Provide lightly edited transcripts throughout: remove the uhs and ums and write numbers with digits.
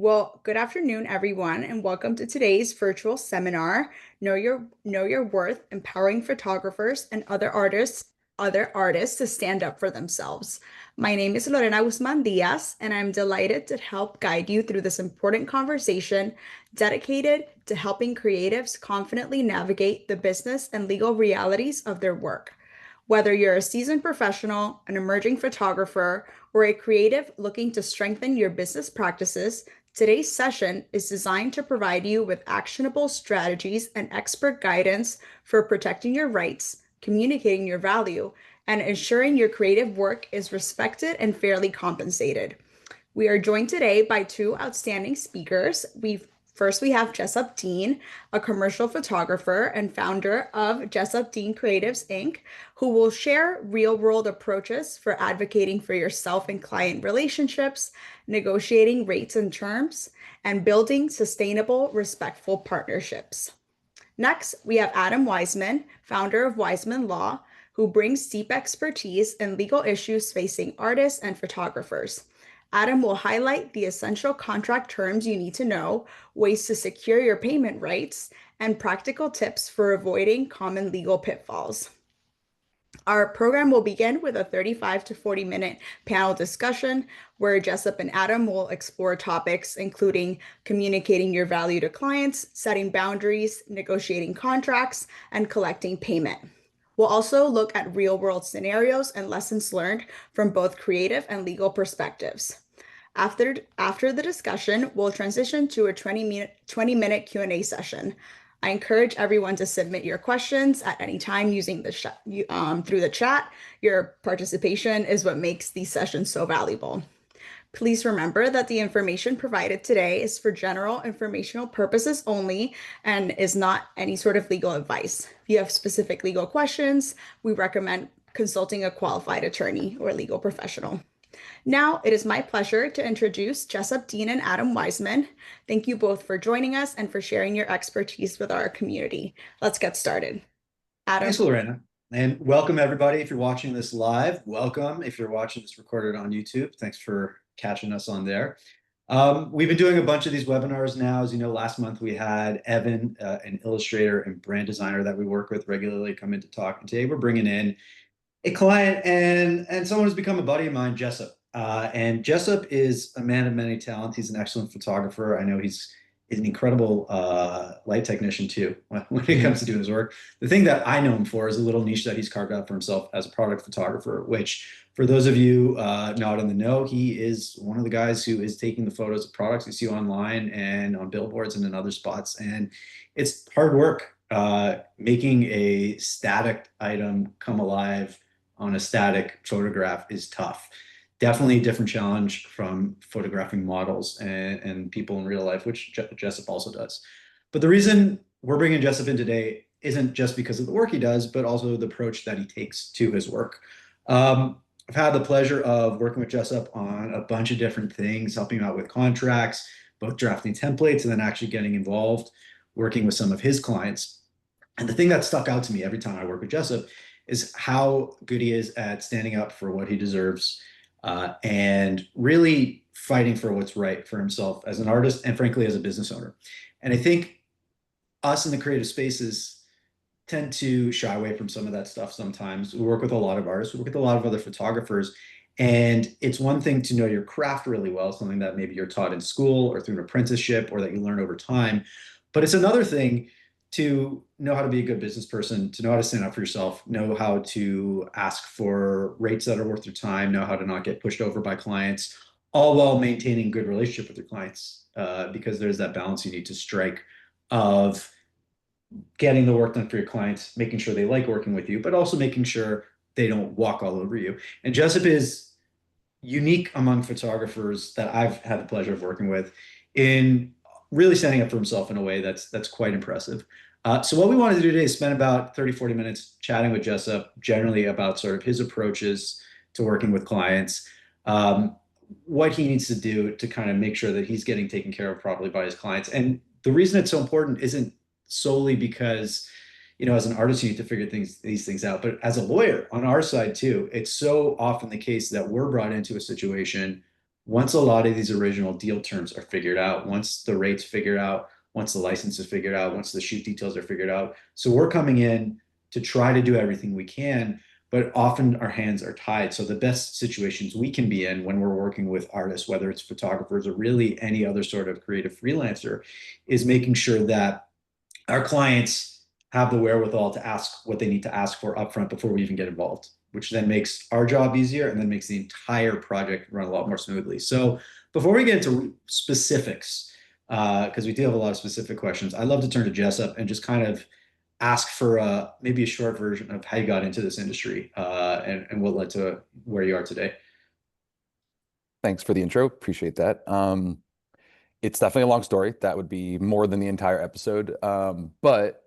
Well, good afternoon, everyone, and welcome to today's virtual seminar, Know Your Worth, Empowering Photographers and Other artists to stand up for themselves. My name is Lorena Guzman Diaz, and I'm delighted to help guide you through this important conversation dedicated to helping creatives confidently navigate the business and legal realities of their work. Whether you're a seasoned professional, an emerging photographer, or a creative looking to strengthen your business practices, today's session is designed to provide you with actionable strategies and expert guidance for protecting your rights, communicating your value, and ensuring your creative work is respected and fairly compensated. We are joined today by two outstanding speakers. We have Jessup Deane, a commercial photographer and founder of Jessup Deane Creatives Inc., who will share real-world approaches for advocating for yourself and client relationships, negotiating rates and terms, and building sustainable, respectful partnerships. Next, we have Adam Weissman, founder of Weissman Law, who brings deep expertise in legal issues facing artists and photographers. Adam will highlight the essential contract terms you need to know, ways to secure your payment rights, and practical tips for avoiding common legal pitfalls. Our program will begin with a 35 to 40-minute panel discussion where Jessup and Adam will explore topics including communicating your value to clients, setting boundaries, negotiating contracts, and collecting payment. We'll also look at real-world scenarios and lessons learned from both creative and legal perspectives. After the discussion, we'll transition to a 20-minute Q&A session. I encourage everyone to submit your questions at any time using through the chat. Your participation is what makes these sessions so valuable. Please remember that the information provided today is for general informational purposes only and is not any sort of legal advice. If you have specific legal questions, we recommend consulting a qualified attorney or legal professional. Now, it is my pleasure to introduce Jessup Deane and Adam Weissman. Thank you both for joining us and for sharing your expertise with our community. Let's get started. Adam. Thanks, Lorena. And welcome, everybody. If you're watching this live, welcome. If you're watching this recorded on YouTube, thanks for catching us on there. We've been doing a bunch of these webinars now. As you know, last month we had Evan, an illustrator and brand designer that we work with regularly, come in to talk. And today we're bringing in a client and someone who's become a buddy of mine, Jessup. And Jessup is a man of many talents. He's an excellent photographer. I know he's an incredible light technician too when it comes to doing his work. The thing that I know him for is a little niche that he's carved out for himself as a product photographer, which for those of you not in the know, he is one of the guys who is taking the photos of products you see online and on billboards and in other spots. And it's hard work making a static item come alive on a static photograph is tough. Definitely a different challenge from photographing models and people in real life, which Jessup also does. But the reason we're bringing Jessup in today isn't just because of the work he does, but also the approach that he takes to his work. I've had the pleasure of working with Jessup on a bunch of different things, helping him out with contracts, both drafting templates and then actually getting involved, working with some of his clients. And the thing that stuck out to me every time I work with Jessup is how good he is at standing up for what he deserves and really fighting for what's right for himself as an artist and frankly as a business owner. And I think us in the creative spaces tend to shy away from some of that stuff sometimes. We work with a lot of artists, we work with a lot of other photographers, and it's one thing to know your craft really well, something that maybe you're taught in school or through an apprenticeship or that you learn over time. But it's another thing to know how to be a good business person, to know how to stand up for yourself, know how to ask for rates that are worth your time, know how to not get pushed over by clients, all while maintaining good relationship with your clients, because there's that balance you need to strike of getting the work done for your clients, making sure they like working with you, but also making sure they don't walk all over you. And Jessup is unique among photographers that I've had the pleasure of working with in really standing up for himself in a way that's quite impressive. So what we wanted to do today is spend about 30, 40 minutes chatting with Jessup, generally about sort of his approaches to working with clients, what he needs to do to kind of make sure that he's getting taken care of properly by his clients. And the reason it's so important isn't solely because, you know, as an artist, you need to figure these things out, but as a lawyer on our side too, it's so often the case that we're brought into a situation once a lot of these original deal terms are figured out, once the rates figured out, once the license is figured out, once the shoot details are figured out. So we're coming in to try to do everything we can, but often our hands are tied. So the best situations we can be in when we're working with artists, whether it's photographers or really any other sort of creative freelancer, is making sure that our clients have the wherewithal to ask what they need to ask for upfront before we even get involved, which then makes our job easier and then makes the entire project run a lot more smoothly. So before we get into specifics, because we do have a lot of specific questions, I'd love to turn to Jessup and just kind of ask for maybe a short version of how you got into this industry and what led to where you are today. Thanks for the intro. Appreciate that. It's definitely a long story. That would be more than the entire episode. But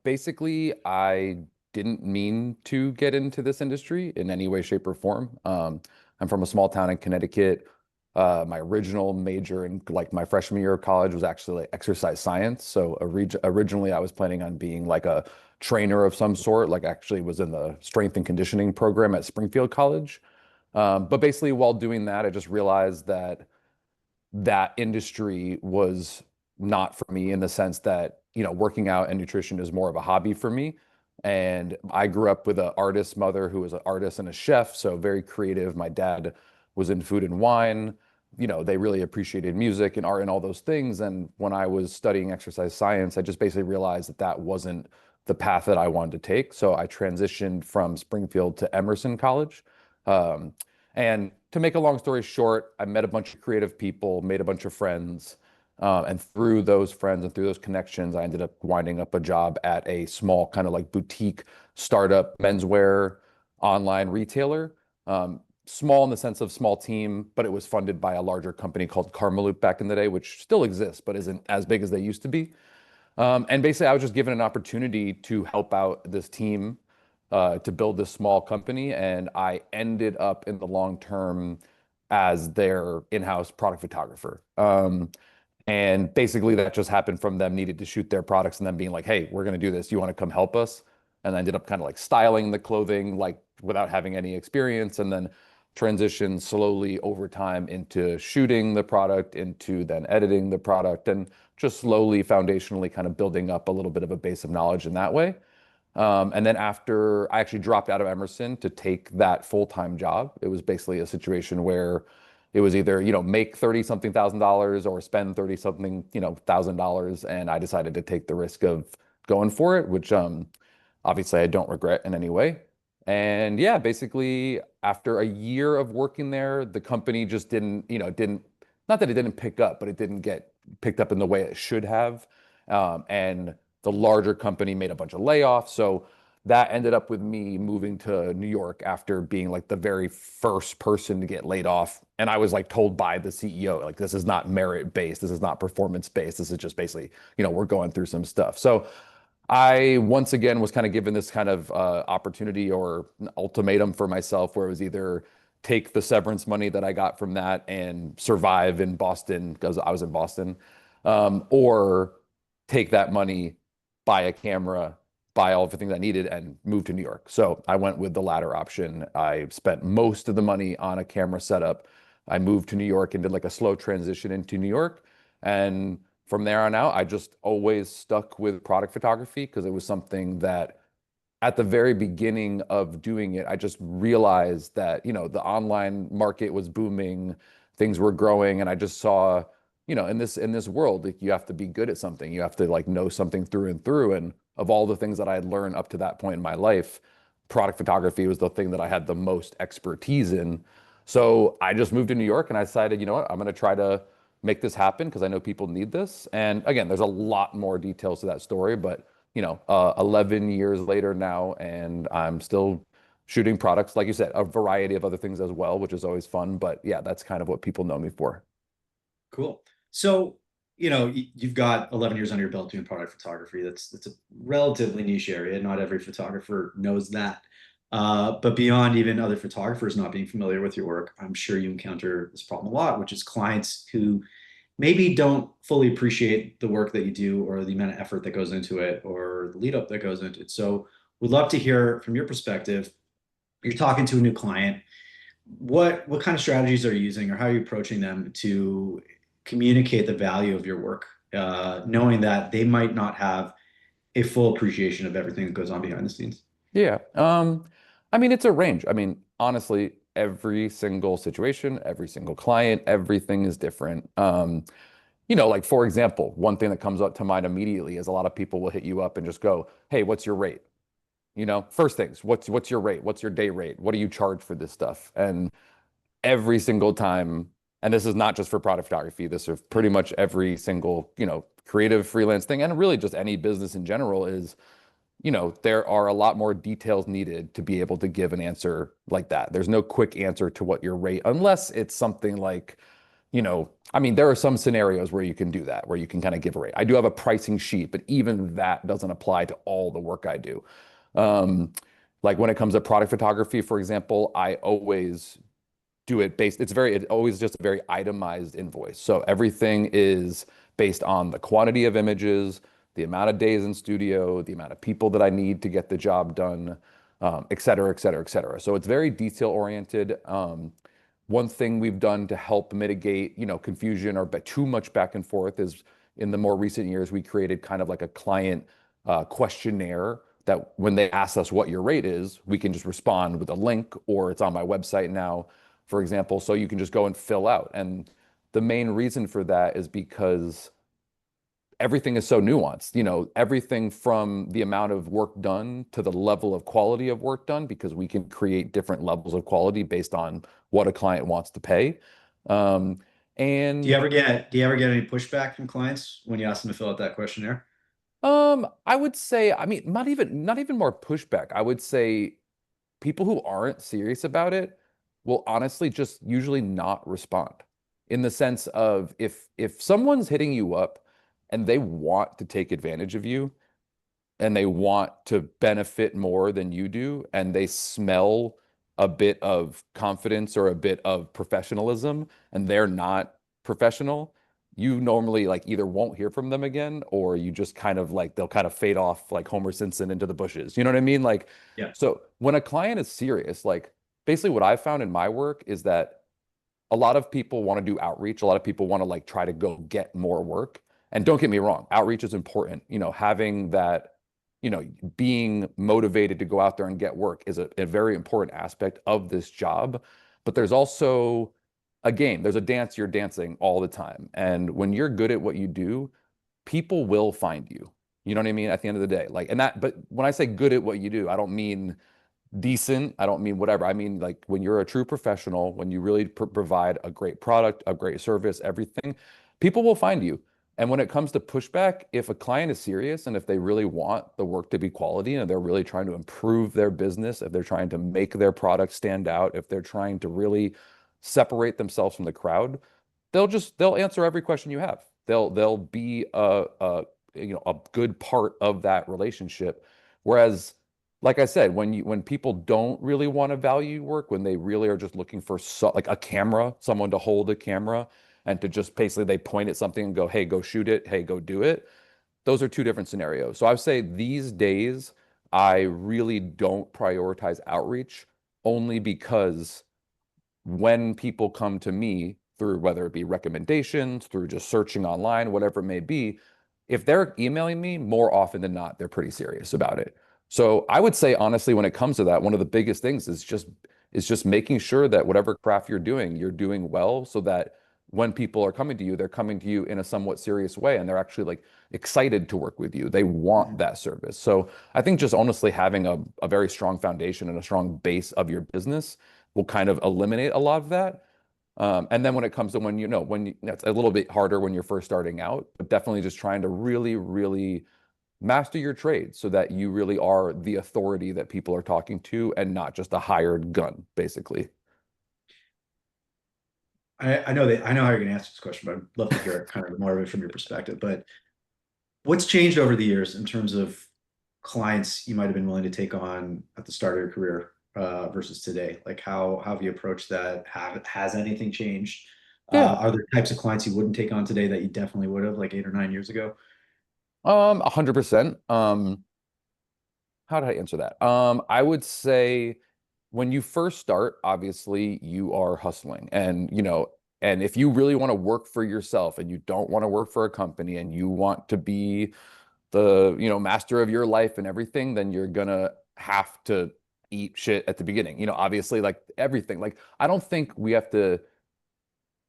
basically, I didn't mean to get into this industry in any way, shape, or form. I'm from a small town in Connecticut. My original major in like my freshman year of college was actually like exercise science. So originally, I was planning on being like a trainer of some sort. Like actually was in the strength and conditioning program at Springfield College. But basically, while doing that, I just realized that that industry was not for me in the sense that, working out and nutrition is more of a hobby for me. And I grew up with an artist mother who was an artist and a chef, so very creative. My dad was in food and wine. They really appreciated music and art and all those things. And when I was studying exercise science, I just basically realized that that wasn't the path that I wanted to take. So I transitioned from Springfield to Emerson College. Um, and to make a long story short, I met a bunch of creative people, made a bunch of friends. And through those friends and through those connections, I ended up winding up a job at a small kind of like boutique startup menswear online retailer. Small in the sense of small team, but it was funded by a larger company called Karmaloop back in the day, which still exists, but isn't as big as they used to be. And basically, I was just given an opportunity to help out this team to build this small company. And I ended up in the long term as their in-house product photographer. And basically, that just happened from them needed to shoot their products and then being like, hey, we're going to do this. You want to come help us? And I ended up kind of like styling the clothing, like without having any experience, and then transitioned slowly over time into shooting the product, into then editing the product, and just slowly, foundationally kind of building up a little bit of a base of knowledge in that way. And then after I actually dropped out of Emerson to take that full-time job, it was basically a situation where it was either, make 30 something thousand dollars or spend 30 something, thousand dollars. And I decided to take the risk of going for it, which obviously I don't regret in any way. And yeah, basically after a year of working there, the company just didn't, not that it didn't pick up, but it didn't get picked up in the way it should have. And the larger company made a bunch of layoffs. So that ended up with me moving to New York after being like the very first person to get laid off. And I was like told by the CEO, like, this is not merit based. This is not performance based. This is just basically, we're going through some stuff. So I once again was kind of given this kind of opportunity or an ultimatum for myself where it was either take the severance money that I got from that and survive in Boston because I was in Boston, or take that money, buy a camera, buy all the things I needed, and move to New York. So I went with the latter option. I spent most of the money on a camera setup. I moved to New York and did like a slow transition into New York. And from there on out, I just always stuck with product photography because it was something that at the very beginning of doing it, I just realized that, the online market was booming, things were growing, and I just saw, in this world, like you have to be good at something. You have to like know something through and through. And of all the things that I had learned up to that point in my life, product photography was the thing that I had the most expertise in. So I just moved to New York and I decided, you know what, I'm going to try to make this happen because I know people need this. And again, there's a lot more details to that story, but 11 years later now, and I'm still shooting products, like you said, a variety of other things as well, which is always fun. But yeah, that's kind of what people know me for. Cool. So, you've got 11 years under your belt doing product photography. That's a relatively niche area. Not every photographer knows that. But beyond even other photographers not being familiar with your work, I'm sure you encounter this problem a lot, which is clients who maybe don't fully appreciate the work that you do or the amount of effort that goes into it or the lead up that goes into it. So we'd love to hear from your perspective. You're talking to a new client. what kind of strategies are you using, or how are you approaching them to communicate the value of your work, knowing that they might not have a full appreciation of everything that goes on behind the scenes? Yeah. I mean, it's a range. I mean, honestly, every single situation, every single client, everything is different. Like for example, one thing that comes up to mind immediately is a lot of people will hit you up and just go, "Hey, what's your rate?" First things, what's your rate? What's your day rate? What do you charge for this stuff? And every single time, and this is not just for product photography, this is pretty much every single, creative freelance thing, and really just any business in general is, there are a lot more details needed to be able to give an answer like that. There's no quick answer to what your rate, unless it's something like, I mean, there are some scenarios where you can do that, where you can kind of give a rate. I do have a pricing sheet, but even that doesn't apply to all the work I do. Um, like when it comes to product photography, for example, I always do it based, it's always just a very itemized invoice. So everything is based on the quantity of images, the amount of days in studio, the amount of people that I need to get the job done, et cetera, et cetera, et cetera. So it's very detail oriented. One thing we've done to help mitigate, confusion or too much back and forth is in the more recent years, we created kind of like a client questionnaire that when they ask us what your rate is, we can just respond with a link, or it's on my website now, for example. So you can just go and fill out. And the main reason for that is because everything is so nuanced, everything from the amount of work done to the level of quality of work done, because we can create different levels of quality based on what a client wants to pay. Um, and Do you ever get any pushback from clients when you ask them to fill out that questionnaire? I would say, I mean, not even more pushback. I would say people who aren't serious about it will honestly just usually not respond, in the sense of if someone's hitting you up and they want to take advantage of you and they want to benefit more than you do, and they smell a bit of confidence or a bit of professionalism and they're not professional, you normally like either won't hear from them again, or you just kind of like they'll kind of fade off like Homer Simpson into the bushes. You know what I mean? Like, Yeah. so when a client is serious, like basically what I've found in my work is that a lot of people want to do outreach. A lot of people want to like try to go get more work. And don't get me wrong, outreach is important. Having that, being motivated to go out there and get work is a very important aspect of this job. But there's also a game, there's a dance you're dancing all the time. And when you're good at what you do, people will find you. You know what I mean? At the end of the day, like, and that, but when I say good at what you do, I don't mean decent. I don't mean whatever. I mean, like when you're a true professional, when you really provide a great product, a great service, everything, people will find you. And when it comes to pushback, if a client is serious and if they really want the work to be quality and they're really trying to improve their business, if they're trying to make their product stand out, if they're trying to really separate themselves from the crowd, they'll answer every question you have. They'll be a good part of that relationship. Whereas, like I said, when people don't really want to value work, when they really are just looking for like a camera, someone to hold a camera and to just basically they point at something and go, "Hey, go shoot it. Hey, go do it." Those are two different scenarios. So I would say these days I really don't prioritize outreach, only because when people come to me through whether it be recommendations, through just searching online, whatever it may be, if they're emailing me, more often than not, they're pretty serious about it. So I would say honestly, when it comes to that, one of the biggest things is just making sure that whatever craft you're doing well, so that when people are coming to you, they're coming to you in a somewhat serious way and they're actually like excited to work with you. They want that service. So I think just honestly having a very strong foundation and a strong base of your business will kind of eliminate a lot of that. And then when it comes to it's a little bit harder when you're first starting out, but definitely just trying to really, really master your trade so that you really are the authority that people are talking to and not just a hired gun, basically. I know how you're going to answer this question, but I'd love to hear kind of more of it from your perspective. But what's changed over the years in terms of clients you might have been willing to take on at the start of your career versus today? Like how have you approached that? Has anything changed? Yeah. Are there types of clients you wouldn't take on today that you definitely would have like 8 or 9 years ago? 100%. How did I answer that? I would say when you first start, obviously you are hustling, and and if you really want to work for yourself and you don't want to work for a company and you want to be the, master of your life and everything, then you're gonna have to eat shit at the beginning. Obviously, like everything. Like, I don't think we have to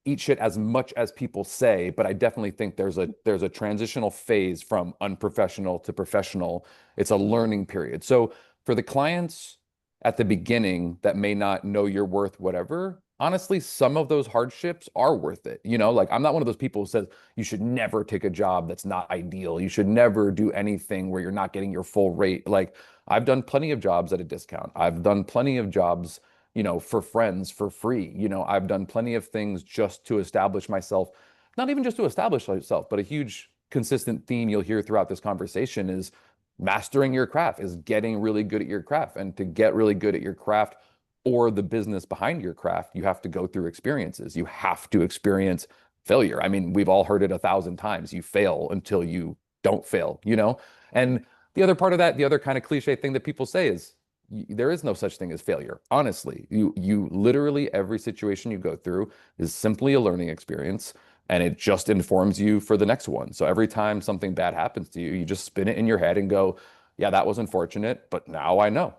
eat shit as much as people say, but I definitely think there's a transitional phase from unprofessional to professional. It's a learning period. So for the clients at the beginning that may not know your worth, whatever, honestly, some of those hardships are worth it. Like, I'm not one of those people who says you should never take a job that's not ideal. You should never do anything where you're not getting your full rate. Like, I've done plenty of jobs at a discount. I've done plenty of jobs for friends for free. I've done plenty of things just to establish myself, not even just to establish myself, but a huge consistent theme you'll hear throughout this conversation is mastering your craft, is getting really good at your craft. And to get really good at your craft or the business behind your craft, you have to go through experiences. You have to experience failure. I mean, we've all heard it 1,000 times. You fail until you don't fail. And the other part of that, the other kind of cliche thing that people say is, there is no such thing as failure. Honestly, you literally, every situation you go through is simply a learning experience, and it just informs you for the next one. So every time something bad happens to you, you just spin it in your head and go, yeah, that was unfortunate, but now I know.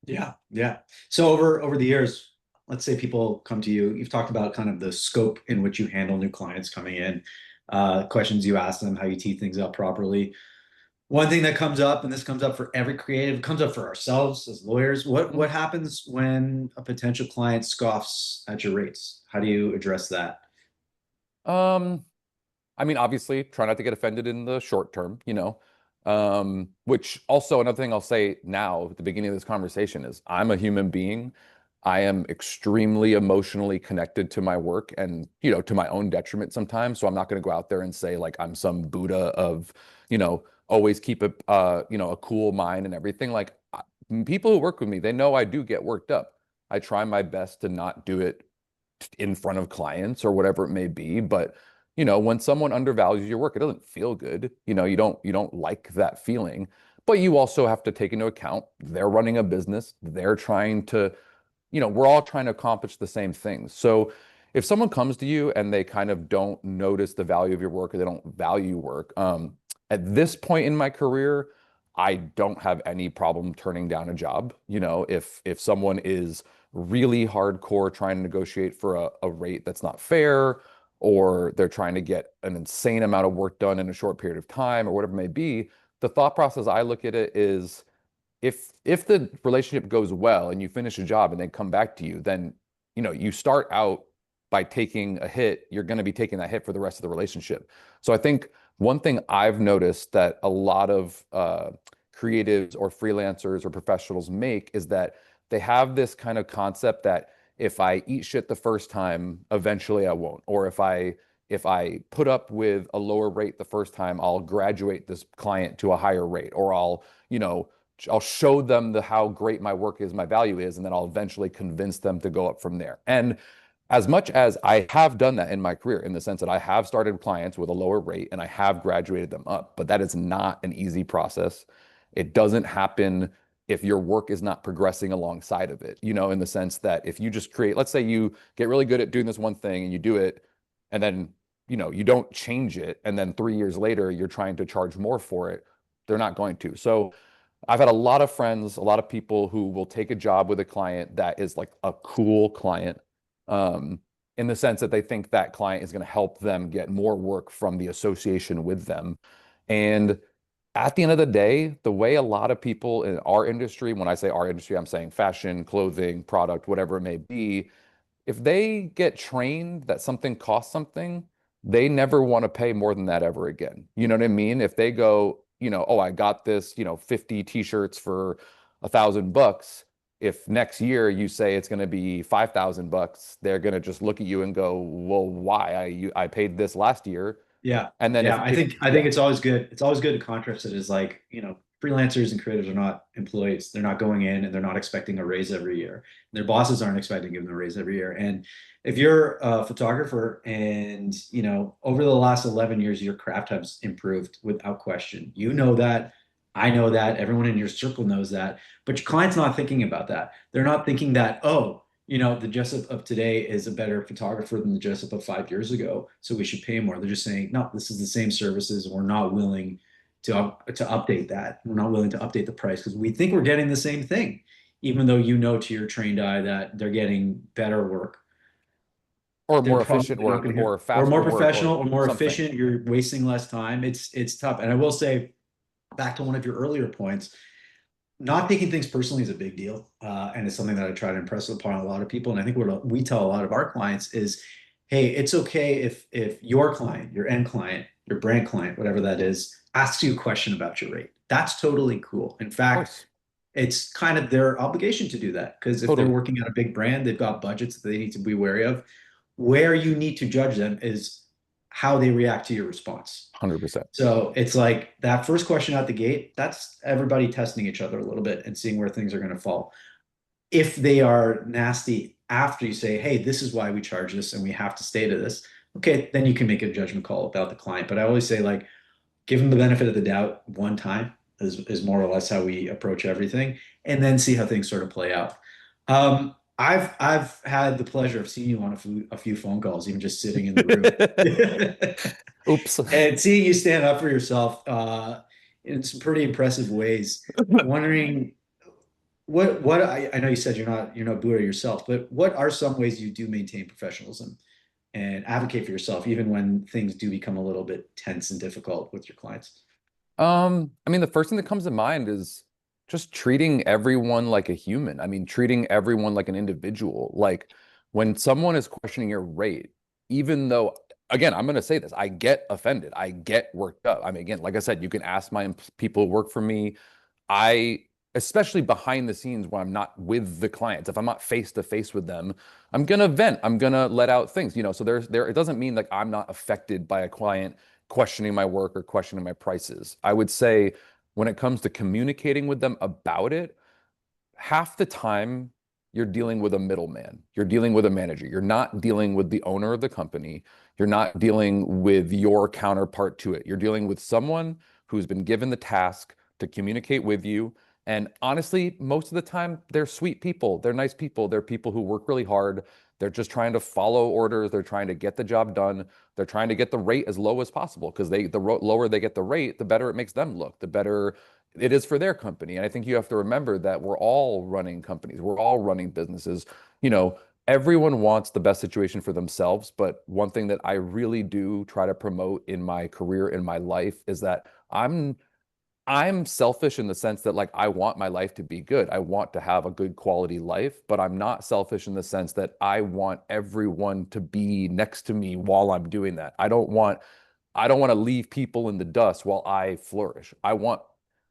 Yeah, yeah. So over the years, let's say people come to you, you've talked about kind of the scope in which you handle new clients coming in, questions you ask them, how you tee things up properly. One thing that comes up, and this comes up for every creative, comes up for ourselves as lawyers. What happens when a potential client scoffs at your rates? How do you address that? Um, I mean, obviously, try not to get offended in the short term. Which also, another thing I'll say now at the beginning of this conversation is, I'm a human being. I am extremely emotionally connected to my work and, to my own detriment sometimes. So I'm not going to go out there and say like I'm some Buddha of, always keep a cool mind and everything. Like, people who work with me, they know I do get worked up. I try my best to not do it in front of clients or whatever it may be, but when someone undervalues your work, it doesn't feel good. You don't like that feeling, but you also have to take into account they're running a business. They're trying to, we're all trying to accomplish the same things. So if someone comes to you and they kind of don't notice the value of your work, or they don't value work, at this point in my career, I don't have any problem turning down a job. If someone is really hardcore trying to negotiate for a rate that's not fair, or they're trying to get an insane amount of work done in a short period of time, or whatever it may be, the thought process I look at it is, if the relationship goes well and you finish a job and they come back to you, then you start out by taking a hit. You're going to be taking that hit for the rest of the relationship. So I think one thing I've noticed that a lot of creatives or freelancers or professionals make is that they have this kind of concept that if I eat shit the first time, eventually I won't. Or if I put up with a lower rate the first time, I'll graduate this client to a higher rate, or I'll show them how great my work is, my value is, and then I'll eventually convince them to go up from there. And as much as I have done that in my career, in the sense that I have started clients with a lower rate and I have graduated them up, but that is not an easy process. It doesn't happen if your work is not progressing alongside of it, in the sense that if you just create, let's say you get really good at doing this one thing and you do it, and then, you don't change it, and then 3 years later, you're trying to charge more for it, they're not going to. So I've had a lot of friends, a lot of people who will take a job with a client that is like a cool client, um, in the sense that they think that client is going to help them get more work from the association with them. And at the end of the day, the way a lot of people in our industry, when I say our industry, I'm saying fashion, clothing, product, whatever it may be, if they get trained that something costs something, they never want to pay more than that ever again. You know what I mean? If they go, oh, I got this, 50 t-shirts for $1,000. If next year you say it's going to be $5,000, they're going to just look at you and go, well, why? I paid this last year. Yeah. And then Yeah. I think yeah, it's always good. It's always good to contrast it as like, freelancers and creators are not employees. They're not going in and they're not expecting a raise every year. Their bosses aren't expecting to give them a raise every year. And if you're a photographer and, over the last 11 years, your craft has improved without question, that I know that. Everyone in your circle knows that. But your client's not thinking about that. They're not thinking that, oh, the Jessup of today is a better photographer than the Jessup of 5 years ago, so we should pay more. They're just saying, no, this is the same services. We're not willing to update that. We're not willing to update the price because we think we're getting the same thing, even though you know to your trained eye that they're getting better work. Or They're more probably efficient not work, going to or hear, or more faster work, professional, or or more something. efficient. You're wasting less time. It's tough. And I will say, back to one of your earlier points, not taking things personally is a big deal, and it's something that I try to impress upon a lot of people. And I think what we tell a lot of our clients is, hey, it's okay if your client, your end client, your brand client, whatever that is, asks you a question about your rate. That's totally cool. In Of fact, course. it's kind of their obligation to do that, because if they're Totally. working at a big brand, they've got budgets that they need to be wary of. Where you need to judge them is how they react to your response. 100%. So it's like that first question out the gate, that's everybody testing each other a little bit and seeing where things are going to fall. If they are nasty after you say, hey, this is why we charge this and we have to stay to this, okay, then you can make a judgment call about the client. But I always say, like, give them the benefit of the doubt one time is more or less how we approach everything, and then see how things sort of play out. I've had the pleasure of seeing you on a few phone calls, even just sitting in the room. Oops. And seeing you stand up for yourself in some pretty impressive ways. Wondering what I know you said you're not Buddha yourself, but what are some ways you do maintain professionalism and advocate for yourself, even when things do become a little bit tense and difficult with your clients? I mean, the first thing that comes to mind is just treating everyone like a human. I mean, treating everyone like an individual. Like when someone is questioning your rate, even though, again, I'm going to say this, I get offended. I get worked up. I mean, again, like I said, you can ask my people who work for me. I, especially behind the scenes when I'm not with the clients, if I'm not face to face with them, I'm going to vent. I'm going to let out things, so it doesn't mean like I'm not affected by a client questioning my work or questioning my prices. I would say when it comes to communicating with them about it, half the time you're dealing with a middleman. You're dealing with a manager. You're not dealing with the owner of the company. You're not dealing with your counterpart to it. You're dealing with someone who's been given the task to communicate with you. And honestly, most of the time, they're sweet people. They're nice people. They're people who work really hard. They're just trying to follow orders. They're trying to get the job done. They're trying to get the rate as low as possible, because the lower they get the rate, the better it makes them look, the better it is for their company. And I think you have to remember that we're all running companies, we're all running businesses. Everyone wants the best situation for themselves. But one thing that I really do try to promote in my career, in my life, is that I'm selfish in the sense that, like, I want my life to be good. I want to have a good quality life, but I'm not selfish in the sense that I want everyone to be next to me while I'm doing that. I don't want to leave people in the dust while I flourish. I want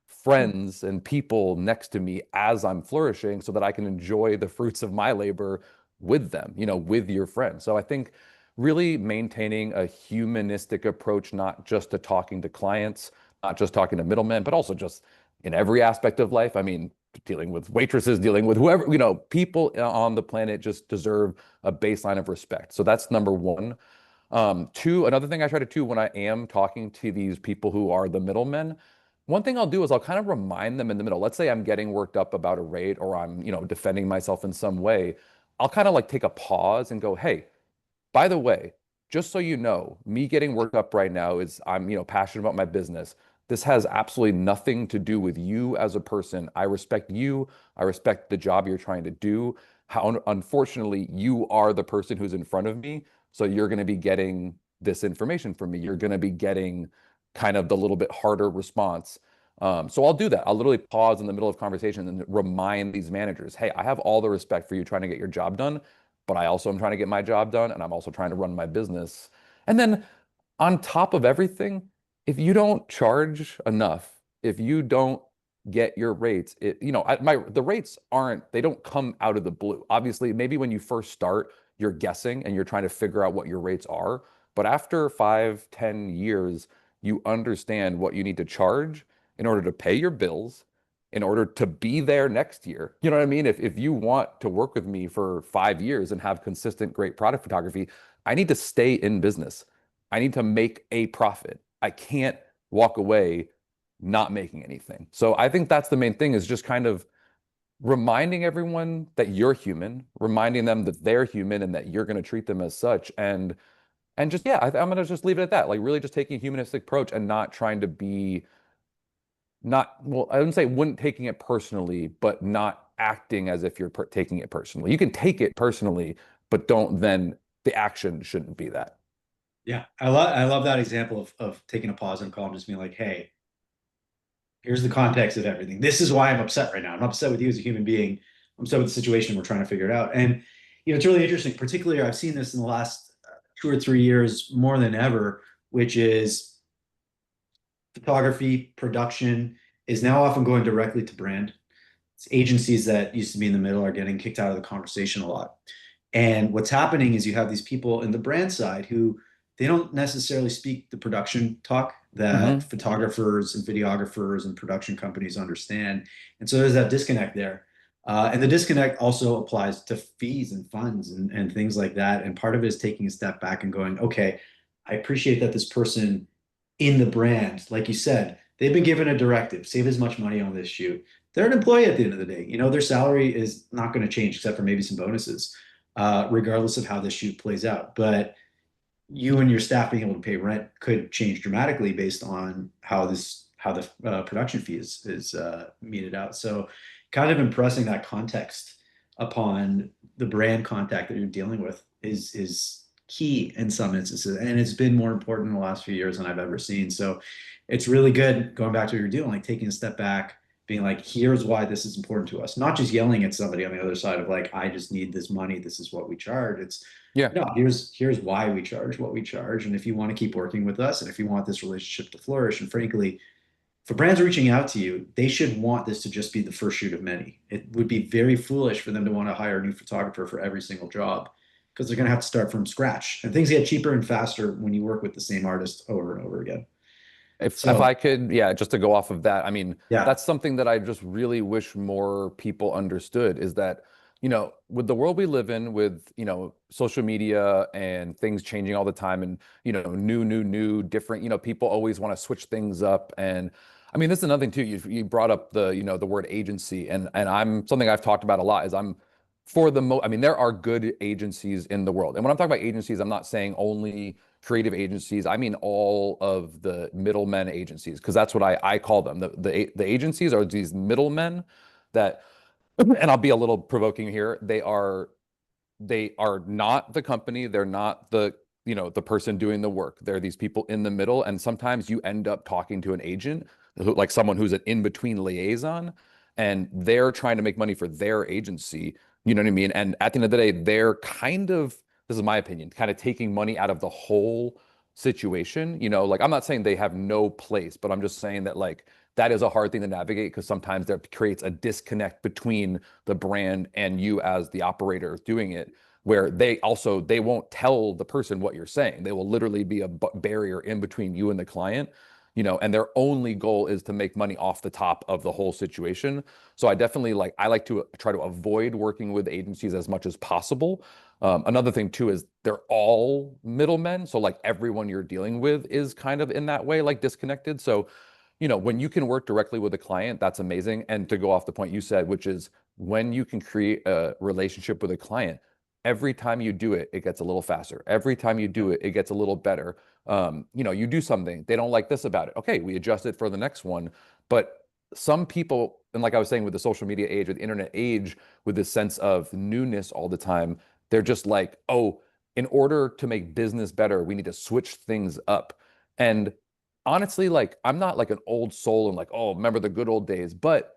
friends and people next to me as I'm flourishing so that I can enjoy the fruits of my labor with them, with your friends. So I think really maintaining a humanistic approach, not just to talking to clients, not just talking to middlemen, but also just in every aspect of life. I mean, dealing with waitresses, dealing with whoever, people on the planet just deserve a baseline of respect. So that's number one. Two, another thing I try to do when I am talking to these people who are the middlemen, one thing I'll do is I'll kind of remind them in the middle. Let's say I'm getting worked up about a rate, or I'm, defending myself in some way. I'll kind of like take a pause and go, hey, by the way, just so you know, me getting worked up right now is I'm, passionate about my business. This has absolutely nothing to do with you as a person. I respect you. I respect the job you're trying to do. How, unfortunately, you are the person who's in front of me. So you're going to be getting this information from me. You're going to be getting kind of the little bit harder response. So I'll do that. I'll literally pause in the middle of conversation and remind these managers, hey, I have all the respect for you trying to get your job done, but I also am trying to get my job done, and I'm also trying to run my business. And then on top of everything, if you don't charge enough, if you don't get your rates, the rates they don't come out of the blue. Obviously, maybe when you first start, you're guessing and you're trying to figure out what your rates are. But after 5, 10 years, you understand what you need to charge in order to pay your bills, in order to be there next year. You know what I mean? If you want to work with me for 5 years and have consistent, great product photography, I need to stay in business. I need to make a profit. I can't walk away not making anything. So I think that's the main thing, is just kind of reminding everyone that you're human, reminding them that they're human and that you're going to treat them as such. And just, yeah, I'm going to just leave it at that. Like really just taking a humanistic approach and not trying to be, not, well, I wouldn't say wouldn't taking it personally, but not acting as if you're taking it personally. You can take it personally, but don't then, the action shouldn't be that. Yeah, I love that example of taking a pause and call and just being like, hey, here's the context of everything. This is why I'm upset right now. I'm not upset with you as a human being. I'm upset with the situation. We're trying to figure it out. And it's really interesting. Particularly, I've seen this in the last 2 or 3 years more than ever, which is photography production is now often going directly to brand. It's agencies that used to be in the middle are getting kicked out of the conversation a lot. And what's happening is you have these people in the brand side who they don't necessarily speak the production talk that photographers and videographers and production companies understand. And so there's that disconnect there. And the disconnect also applies to fees and funds and things like that. And part of it is taking a step back and going, okay, I appreciate that this person in the brand, like you said, they've been given a directive, save as much money on this shoot. They're an employee at the end of the day. Their salary is not going to change except for maybe some bonuses, regardless of how this shoot plays out. But you and your staff being able to pay rent could change dramatically based on how the production fee is meted out. So, kind of impressing that context upon the brand contact that you're dealing with is key in some instances, and it's been more important in the last few years than I've ever seen. So, it's really good going back to what you're doing, like taking a step back, being like, here's why this is important to us, not just yelling at somebody on the other side of like, I just need this money, this is what we charge. It's Yeah. no, here's why we charge what we charge. And if you want to keep working with us and if you want this relationship to flourish, and frankly, if brands are reaching out to you, they should want this to just be the first shoot of many. It would be very foolish for them to want to hire a new photographer for every single job because they're going to have to start from scratch. And things get cheaper and faster when you work with the same artist over and over again. If So I could, yeah, just to go off of that, I mean, yeah, that's something that I just really wish more people understood, is that, with the world we live in, with, social media and things changing all the time, and, new, different, people always want to switch things up. And I mean, this is another thing too. You brought up the word agency, and I'm something I've talked about a lot is I'm for the I mean, there are good agencies in the world. And when I'm talking about agencies, I'm not saying only creative agencies. I mean all of the middlemen agencies, because that's what I call them. The agencies are these middlemen that, and I'll be a little provoking here. They are not the company. They're not the person doing the work. They're these people in the middle. And sometimes you end up talking to an agent, like someone who's an in-between liaison, and they're trying to make money for their agency. You know what I mean? And at the end of the day, they're kind of, this is my opinion, kind of taking money out of the whole situation. Like, I'm not saying they have no place, but I'm just saying that, like, that is a hard thing to navigate, because sometimes that creates a disconnect between the brand and you as the operator doing it, where they won't tell the person what you're saying. They will literally be a barrier in between you and the client, and their only goal is to make money off the top of the whole situation. So I like to try to avoid working with agencies as much as possible. Another thing too is they're all middlemen. So like everyone you're dealing with is kind of in that way, like disconnected. So, when you can work directly with a client, that's amazing. And to go off the point you said, which is when you can create a relationship with a client, every time you do it, it gets a little faster. Every time you do it, it gets a little better. You do something, they don't like this about it. Okay, we adjust it for the next one. But some people, and like I was saying, with the social media age, with the internet age, with this sense of newness all the time, they're just like, oh, in order to make business better, we need to switch things up. And honestly, like, I'm not like an old soul and like, oh, remember the good old days. But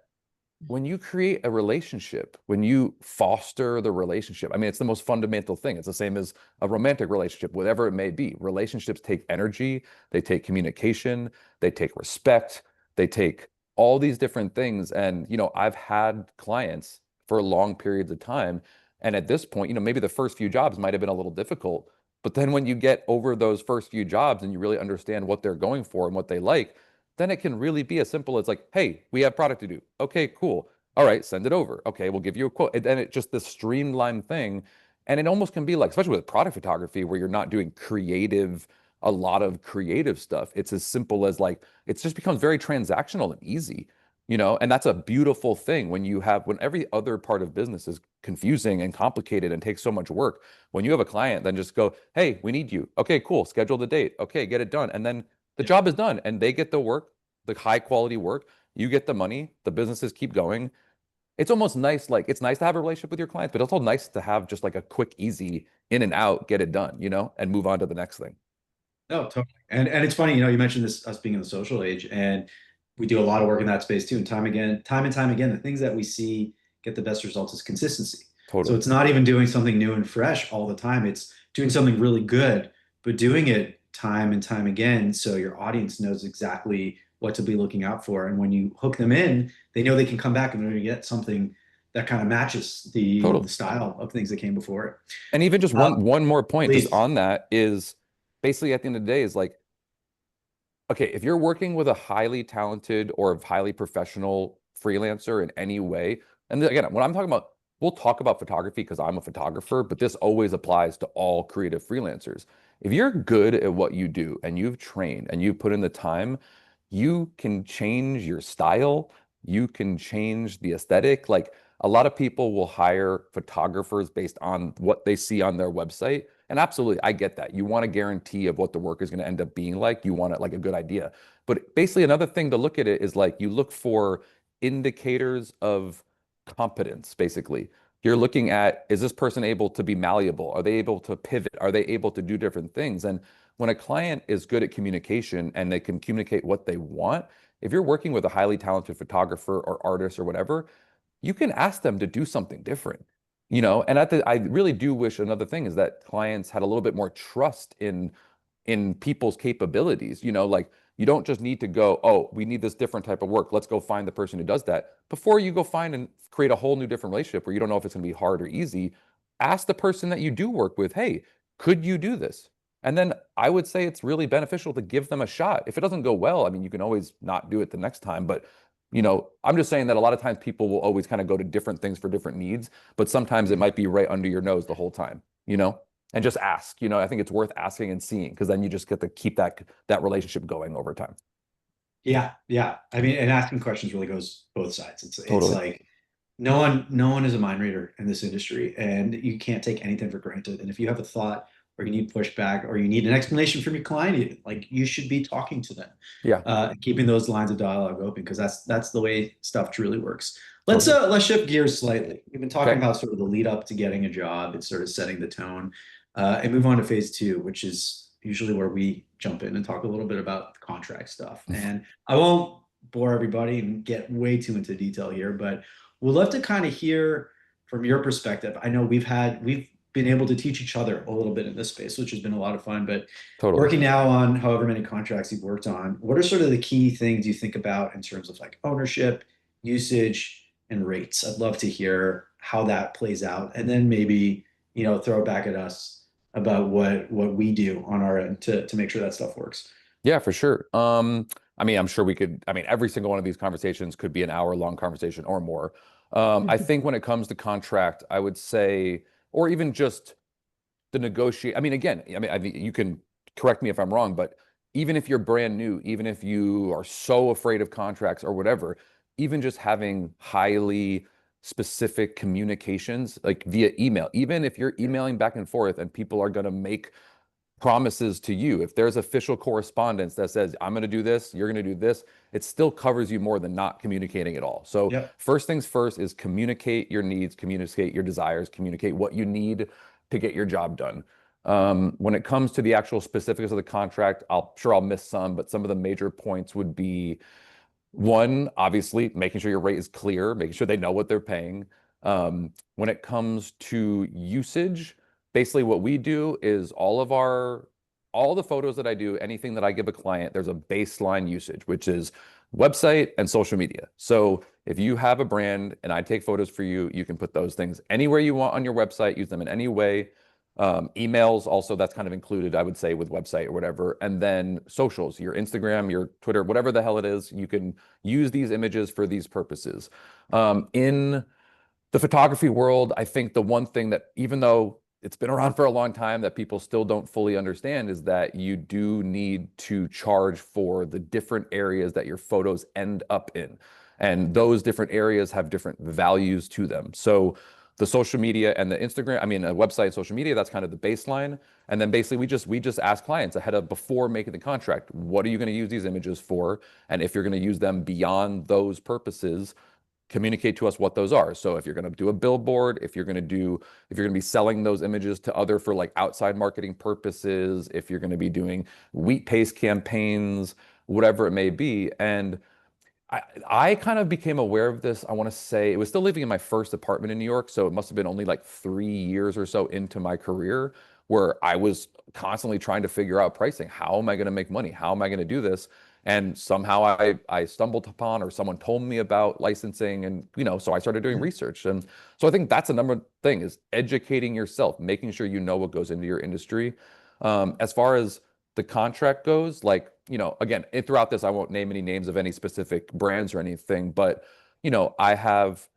when you create a relationship, when you foster the relationship, I mean, it's the most fundamental thing. It's the same as a romantic relationship, whatever it may be. Relationships take energy, they take communication, they take respect, they take all these different things. And, I've had clients for long periods of time. And at this point, maybe the first few jobs might have been a little difficult. But then when you get over those first few jobs and you really understand what they're going for and what they like, then it can really be as simple as like, hey, we have product to do. Okay, cool. All right, send it over. Okay, we'll give you a quote. And then it just this streamlined thing. And it almost can be like, especially with product photography, where you're not doing creative a lot of creative stuff. It's as simple as like, it just becomes very transactional and easy, you know, and that's a beautiful thing when every other part of business is confusing and complicated and takes so much work. When you have a client, then just go, hey, we need you. Okay, cool. Schedule the date. Okay, get it done. And then the job is done and they get the work, the high quality work. You get the money, the businesses keep going. It's almost nice, like it's nice to have a relationship with your clients, but it's also nice to have just like a quick, easy in and out, get it done, you know, and move on to the next thing. No, totally. And it's funny, you mentioned this us being in the social age, and we do a lot of work in that space too. And time and time again, the things that we see get the best results is consistency. So Totally. it's not even doing something new and fresh all the time. It's doing something really good, but doing it time and time again so your audience knows exactly what to be looking out for. And when you hook them in, they know they can come back and they're going to get something that kind of matches the Totally. style of things that came before it. And even just Uh, one more point just Please. on that is basically at the end of the day is like, okay, if you're working with a highly talented or highly professional freelancer in any way, and again, when I'm talking about, we'll talk about photography because I'm a photographer, but this always applies to all creative freelancers. If you're good at what you do and you've trained and you've put in the time, you can change your style, you can change the aesthetic. Like a lot of people will hire photographers based on what they see on their website. And absolutely, I get that. You want a guarantee of what the work is going to end up being like. You want it like a good idea. But basically, another thing to look at it is like you look for indicators of competence, basically. You're looking at, is this person able to be malleable? Are they able to pivot? Are they able to do different things? And when a client is good at communication and they can communicate what they want, if you're working with a highly talented photographer or artist or whatever, you can ask them to do something different, you know. And I really do wish another thing is that clients had a little bit more trust in people's capabilities, you know, like you don't just need to go, oh, we need this different type of work, let's go find the person who does that. Before you go find and create a whole new different relationship where you don't know if it's going to be hard or easy, ask the person that you do work with, hey, could you do this? And then I would say it's really beneficial to give them a shot. If it doesn't go well, I mean, you can always not do it the next time, but you know, I'm just saying that a lot of times people will always kind of go to different things for different needs, but sometimes it might be right under your nose the whole time, you know, and just ask, you know, I think it's worth asking and seeing because then you just get to keep that relationship going over time. Yeah, yeah. I mean, and asking questions really goes both sides. It's Totally. like no one is a mind reader in this industry, and you can't take anything for granted. And if you have a thought or you need pushback or you need an explanation from your client, like you should be talking to them, Yeah, keeping those lines of dialogue open because that's the way stuff truly works. totally. Let's shift gears slightly. We've been talking Okay. about sort of the lead up to getting a job and sort of setting the tone, and move on to phase two, which is usually where we jump in and talk a little bit about contract stuff. And I won't bore everybody and get way too into detail here, but we'd love to kind of hear from your perspective. I know we've been able to teach each other a little bit in this space, which has been a lot of fun. But Totally. working now on however many contracts you've worked on, what are sort of the key things you think about in terms of like ownership, usage, and rates? I'd love to hear how that plays out, and then maybe throw it back at us about what we do on our end to make sure that stuff works. Yeah, for sure. I mean, I'm sure I mean, every single one of these conversations could be an hour-long conversation or more. I think when it comes to contract, I would say, or even just the negotiate. I mean, again, I mean, you can correct me if I'm wrong, but even if you're brand new, even if you are so afraid of contracts or whatever, even just having highly specific communications, like via email, even if you're emailing back and forth and people are going to make promises to you. If there's official correspondence that says, I'm going to do this, you're going to do this, it still covers you more than not communicating at all. So, Yep. first things first is communicate your needs, communicate your desires, communicate what you need to get your job done. When it comes to the actual specifics of the contract, I'll miss some, but some of the major points would be one, obviously, making sure your rate is clear, making sure they know what they're paying. When it comes to usage, basically what we do is all the photos that I do, anything that I give a client, there's a baseline usage, which is website and social media. So if you have a brand and I take photos for you, you can put those things anywhere you want on your website, use them in any way. Emails also, that's kind of included, I would say, with website or whatever. And then socials, your Instagram, your Twitter, whatever the hell it is, you can use these images for these purposes. In the photography world, I think the one thing that, even though it's been around for a long time that people still don't fully understand is that you do need to charge for the different areas that your photos end up in. And those different areas have different values to them. So the social media and the Instagram, I mean, a website, social media, that's kind of the baseline. And then basically we just ask clients ahead of before making the contract, what are you going to use these images for? And if you're going to use them beyond those purposes, communicate to us what those are. So if you're going to do a billboard, if you're going to be selling those images to other for like outside marketing purposes, if you're going to be doing wheat paste campaigns, whatever it may be. And I kind of became aware of this. I want to say it was still living in my first apartment in New York. So it must have been only like 3 years or so into my career where I was constantly trying to figure out pricing. How am I going to make money? How am I going to do this? And somehow I stumbled upon or someone told me about licensing and, so I started doing research. And so I think that's a number one thing is educating yourself, making sure you know what goes into your industry. As far as the contract goes, like, again, throughout this, I won't name any names of any specific brands or anything, but, I have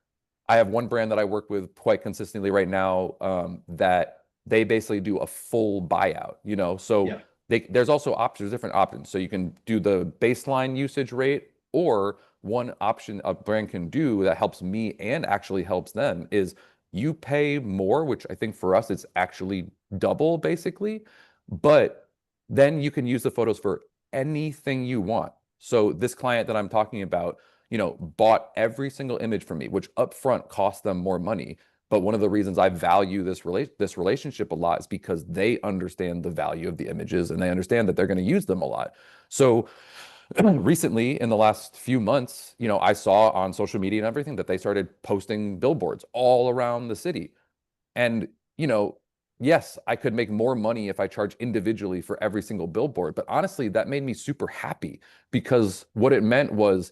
one brand that I work with quite consistently right now, that they basically do a full buyout, so Yeah. there's also options, different options. So you can do the baseline usage rate, or one option a brand can do that helps me and actually helps them is you pay more, which I think for us, it's actually double basically, but then you can use the photos for anything you want. So this client that I'm talking about, bought every single image from me, which upfront cost them more money. But one of the reasons I value this relationship a lot is because they understand the value of the images and they understand that they're going to use them a lot. So recently, in the last few months, I saw on social media and everything that they started posting billboards all around the city. And, yes, I could make more money if I charge individually for every single billboard. But honestly, that made me super happy because what it meant was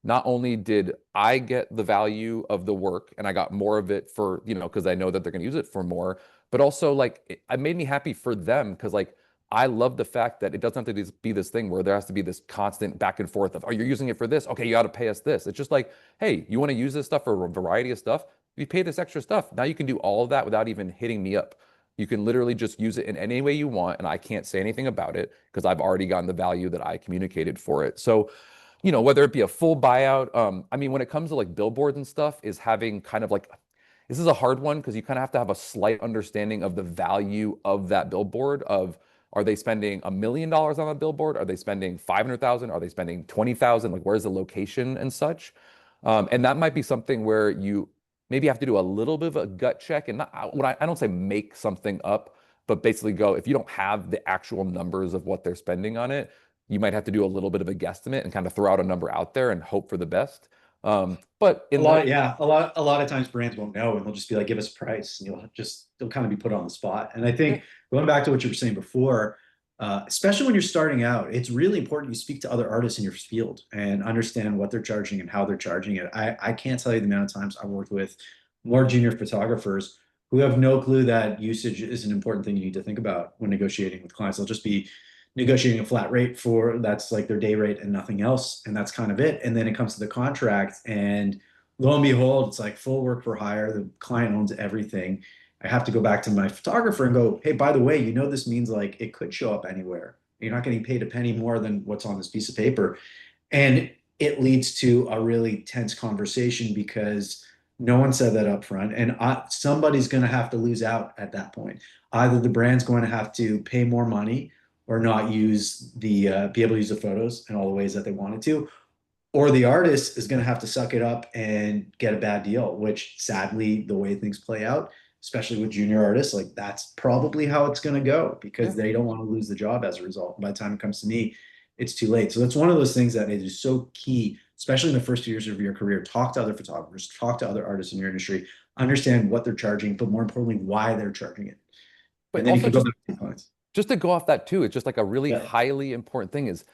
not only did I get the value of the work and I got more of it for, because I know that they're going to use it for more, but also like it made me happy for them because like I love the fact that it doesn't have to be this thing where there has to be this constant back and forth of, oh, you're using it for this. Okay, you got to pay us this. It's just like, hey, you want to use this stuff for a variety of stuff? You pay this extra stuff. Now you can do all of that without even hitting me up. You can literally just use it in any way you want, and I can't say anything about it because I've already gotten the value that I communicated for it. So, whether it be a full buyout, I mean, when it comes to like billboards and stuff, is having kind of like, this is a hard one because you kind of have to have a slight understanding of the value of that billboard of, are they spending $1 million on a billboard? Are they spending 500,000? Are they spending 20,000? Like, where's the location and such? And that might be something where you maybe have to do a little bit of a gut check and not, when I don't say make something up, but basically go, if you don't have the actual numbers of what they're spending on it, you might have to do a little bit of a guesstimate and kind of throw out a number out there and hope for the best. But A in lot, the, yeah, a lot of times brands won't know and they'll just be like, give us a price, and they'll kind of be put on the spot. And I think going back to what you were saying before, especially when you're starting out, it's really important you speak to other artists in your field and understand what they're charging and how they're charging it. I can't tell you the amount of times I've worked with more junior photographers who have no clue that usage is an important thing you need to think about when negotiating with clients. They'll just be negotiating a flat rate for that's like their day rate and nothing else, and that's kind of it. And then it comes to the contract, and lo and behold, it's like full work for hire. The client owns everything. I have to go back to my photographer and go, hey, by the way, this means like it could show up anywhere. You're not getting paid a penny more than what's on this piece of paper. And it leads to a really tense conversation because no one said that up front. And somebody's going to have to lose out at that point. Either the brand's going to have to pay more money or not use be able to use the photos in all the ways that they wanted to, or the artist is going to have to suck it up and get a bad deal, which sadly, the way things play out, especially with junior artists, like that's probably how it's going to go because they don't want to lose the job as a result. By the time it comes to me, it's too late. So that's one of those things that is so key, especially in the first years of your career. Talk to other photographers, talk to other artists in your industry, understand what they're charging, but more importantly, why they're charging it. but And then you also can go back to your clients. just to go off that too, it's just like a really Yeah. highly important thing is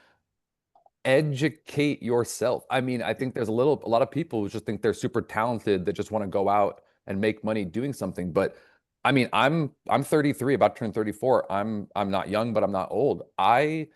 educate yourself. I mean, I think there's a lot of people who just think they're super talented that just want to go out and make money doing something. But I mean, I'm 33, about to turn 34. I'm not young, but I'm not old. I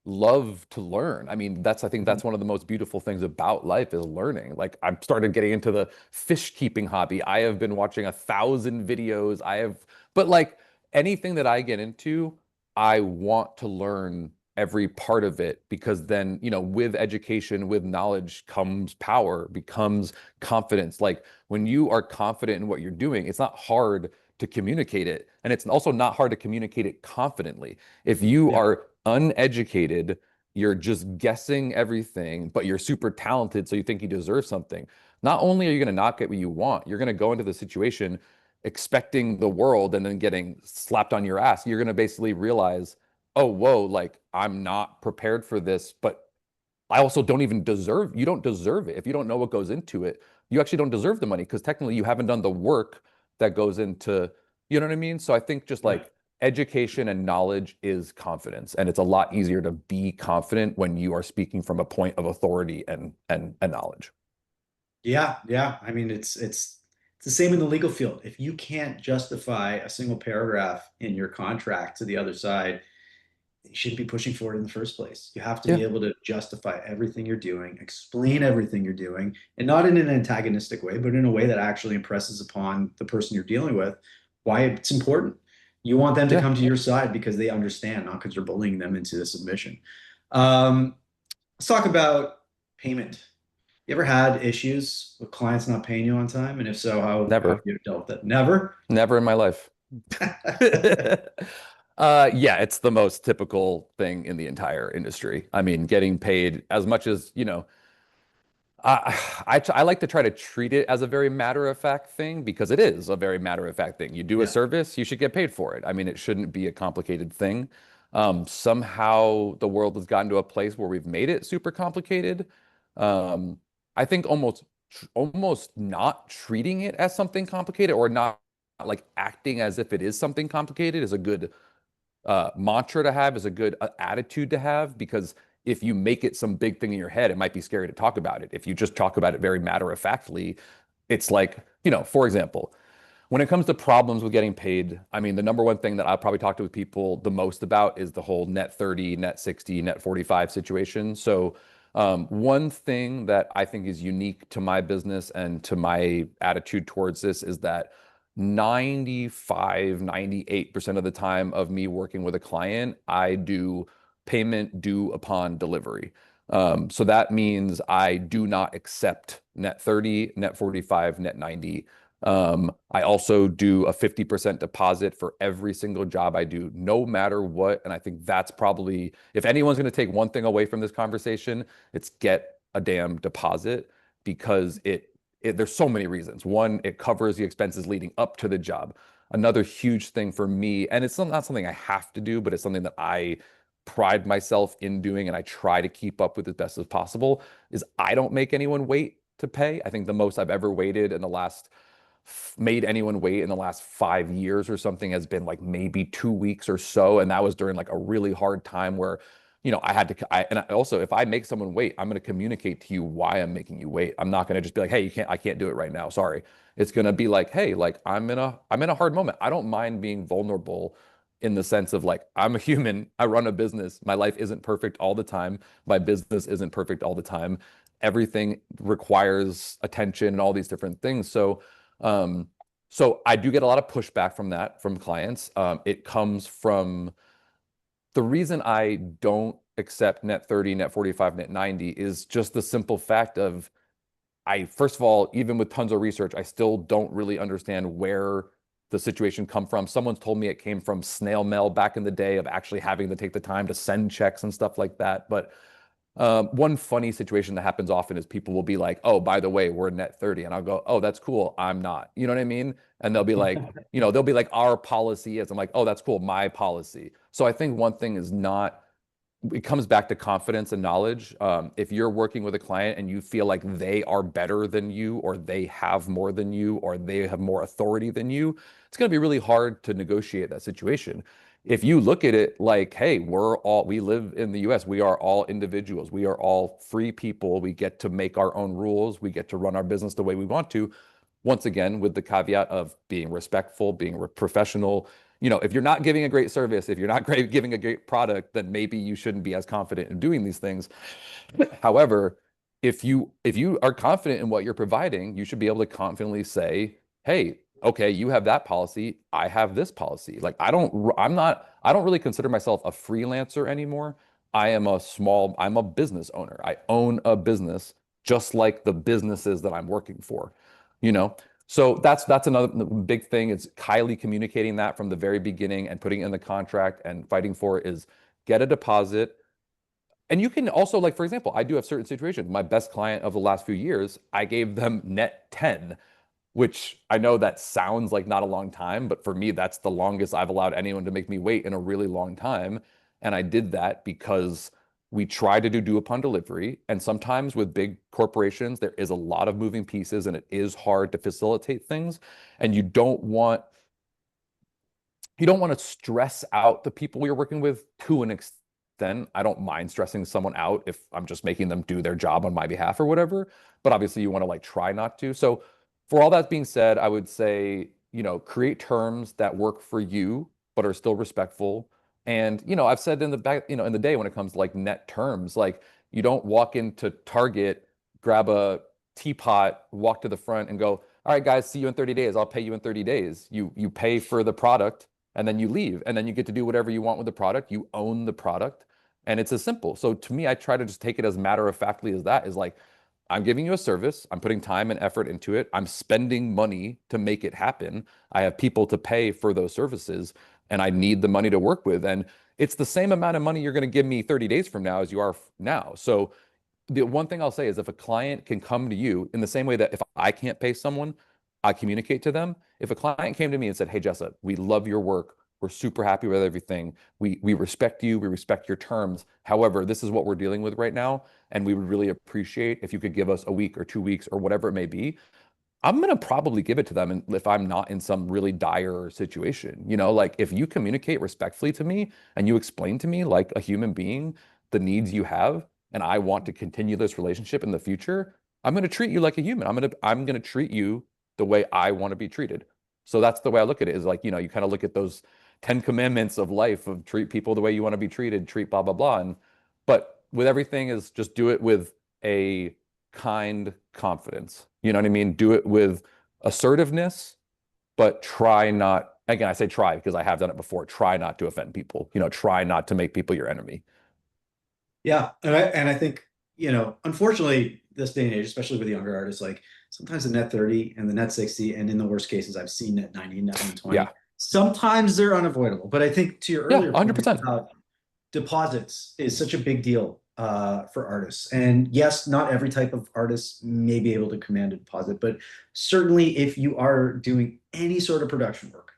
love to learn. I mean, I think that's one of the most beautiful things about life is learning. Like I've started getting into the fish keeping hobby. I have been watching 1,000 videos. But like anything that I get into, I want to learn every part of it, because then, with education, with knowledge comes power, becomes confidence. Like when you are confident in what you're doing, it's not hard to communicate it. And it's also not hard to communicate it confidently. If you Yeah. are uneducated, you're just guessing everything, but you're super talented, so you think you deserve something. Not only are you going to not get what you want, you're going to go into the situation expecting the world and then getting slapped on your ass. You're going to basically realize, oh, whoa, like I'm not prepared for this, but I also don't even deserve, you don't deserve it. If you don't know what goes into it, you actually don't deserve the money, because technically you haven't done the work that goes into, you know what I mean? So I think just Right. like education and knowledge is confidence. And it's a lot easier to be confident when you are speaking from a point of authority and knowledge. Yeah, yeah. I mean, it's the same in the legal field. If you can't justify a single paragraph in your contract to the other side, you shouldn't be pushing for it in the first place. You have to Yeah. be able to justify everything you're doing, explain everything you're doing, and not in an antagonistic way, but in a way that actually impresses upon the person you're dealing with why it's important. You want them to Yeah. come to your side because they understand, not because you're bullying them into a submission. Um, let's talk about payment. You ever had issues with clients not paying you on time? And if so, how have Never, you dealt with it? Never? never in my life. Yeah, it's the most typical thing in the entire industry. I mean, getting paid as much as, I like to try to treat it as a very matter-of-fact thing, because it is a very matter-of-fact thing. You do a Yeah. service, you should get paid for it. I mean, it shouldn't be a complicated thing. Somehow the world has gotten to a place where we've made it super complicated. Um, I think almost not treating it as something complicated, or not like acting as if it is something complicated, is a good mantra to have, is a good attitude to have, because if you make it some big thing in your head, it might be scary to talk about it. If you just talk about it very matter of factly, it's like, for example, when it comes to problems with getting paid, I mean, the number one thing that I'll probably talk to people the most about is the whole net 30, net 60, net 45 situation. So, one thing that I think is unique to my business and to my attitude towards this is that 98% of the time of me working with a client, I do payment due upon delivery. So that means I do not accept net 30, net 45, net 90. I also do a 50% deposit for every single job I do, no matter what. And I think that's probably, if anyone's going to take one thing away from this conversation, it's get a damn deposit, because there's so many reasons. One, it covers the expenses leading up to the job. Another huge thing for me, and it's not something I have to do, but it's something that I pride myself in doing and I try to keep up with as best as possible, is I don't make anyone wait to pay. I think the most I've ever waited in the last made anyone wait in the last 5 years or something has been like maybe 2 weeks or so. And that was during like a really hard time where, I had to, and also if I make someone wait, I'm going to communicate to you why I'm making you wait. I'm not going to just be like, hey, I can't do it right now. Sorry. It's going to be like, hey, like I'm in a hard moment. I don't mind being vulnerable, in the sense of like, I'm a human. I run a business. My life isn't perfect all the time. My business isn't perfect all the time. Everything requires attention and all these different things. Um, so I do get a lot of pushback from that from clients. It comes from the reason I don't accept net 30, net 45, net 90 is just the simple fact of, first of all, even with tons of research, I still don't really understand where the situation come from. Someone's told me it came from snail mail back in the day, of actually having to take the time to send checks and stuff like that. But one funny situation that happens often is people will be like, oh, by the way, we're net 30. And I'll go, oh, that's cool. I'm not. You know what I mean? And they'll be like, they'll be like, our policy is. I'm like, oh, that's cool. My policy. So I think one thing is not, it comes back to confidence and knowledge. If you're working with a client and you feel like they are better than you, or they have more than you, or they have more authority than you, it's going to be really hard to negotiate that situation. If you look at it like, hey, we live in the US, we are all individuals, we are all free people, we get to make our own rules, we get to run our business the way we want to. Once again, with the caveat of being respectful, being professional. If you're not giving a great service, if you're not giving a great product, then maybe you shouldn't be as confident in doing these things. However, if you are confident in what you're providing, you should be able to confidently say, hey, okay, you have that policy, I have this policy. Like I don't really consider myself a freelancer anymore. I'm a business owner. I own a business just like the businesses that I'm working for, you know? So that's another big thing. It's Kylie communicating that from the very beginning and putting it in the contract and fighting for it is get a deposit. And you can also, like, for example, I do have certain situations. My best client of the last few years, I gave them net 10, which I know that sounds like not a long time, but for me, that's the longest I've allowed anyone to make me wait in a really long time. And I did that because we try to do upon delivery. And sometimes with big corporations, there is a lot of moving pieces and it is hard to facilitate things. And you don't want to stress out the people you're working with to an extent. I don't mind stressing someone out if I'm just making them do their job on my behalf or whatever, but obviously you want to like try not to. So for all that being said, I would say, create terms that work for you but are still respectful. And I've said in the back, in the day when it comes to like net terms, like you don't walk into Target, grab a teapot, walk to the front and go, all right, guys, see you in 30 days. I'll pay you in 30 days. You pay for the product and then you leave and then you get to do whatever you want with the product. You own the product and it's as simple. So to me, I try to just take it as matter of factly as that is like, I'm giving you a service. I'm putting time and effort into it. I'm spending money to make it happen. I have people to pay for those services and I need the money to work with. And it's the same amount of money you're going to give me 30 days from now as you are now. So the one thing I'll say is if a client can come to you in the same way that if I can't pay someone, I communicate to them. If a client came to me and said, "Hey, Jessup, we love your work. We're super happy with everything. We respect you. We respect your terms. However, this is what we're dealing with right now, and we would really appreciate if you could give us a week or 2 weeks or whatever it may be." I'm gonna probably give it to them if I'm not in some really dire situation. Like if you communicate respectfully to me and you explain to me like a human being the needs you have, and I want to continue this relationship in the future, I'm gonna treat you like a human. I'm gonna treat you the way I want to be treated. So that's the way I look at it, is like, you kind of look at those 10 commandments of life of treat people the way you want to be treated, treat blah blah blah. But with everything is just do it with a kind confidence. You know what I mean? Do it with assertiveness, but try not, again, I say try because I have done it before. Try not to offend people. Try not to make people your enemy. Yeah, and I think, unfortunately, this day and age, especially with younger artists, like sometimes the net 30 and the net 60, and in the worst cases, I've seen net 90, net 120. Yeah. Sometimes they're unavoidable. But I think to your Yeah, earlier point 100%. about deposits is such a big deal for artists. And yes, not every type of artist may be able to command a deposit, but certainly if you are doing any sort of production work,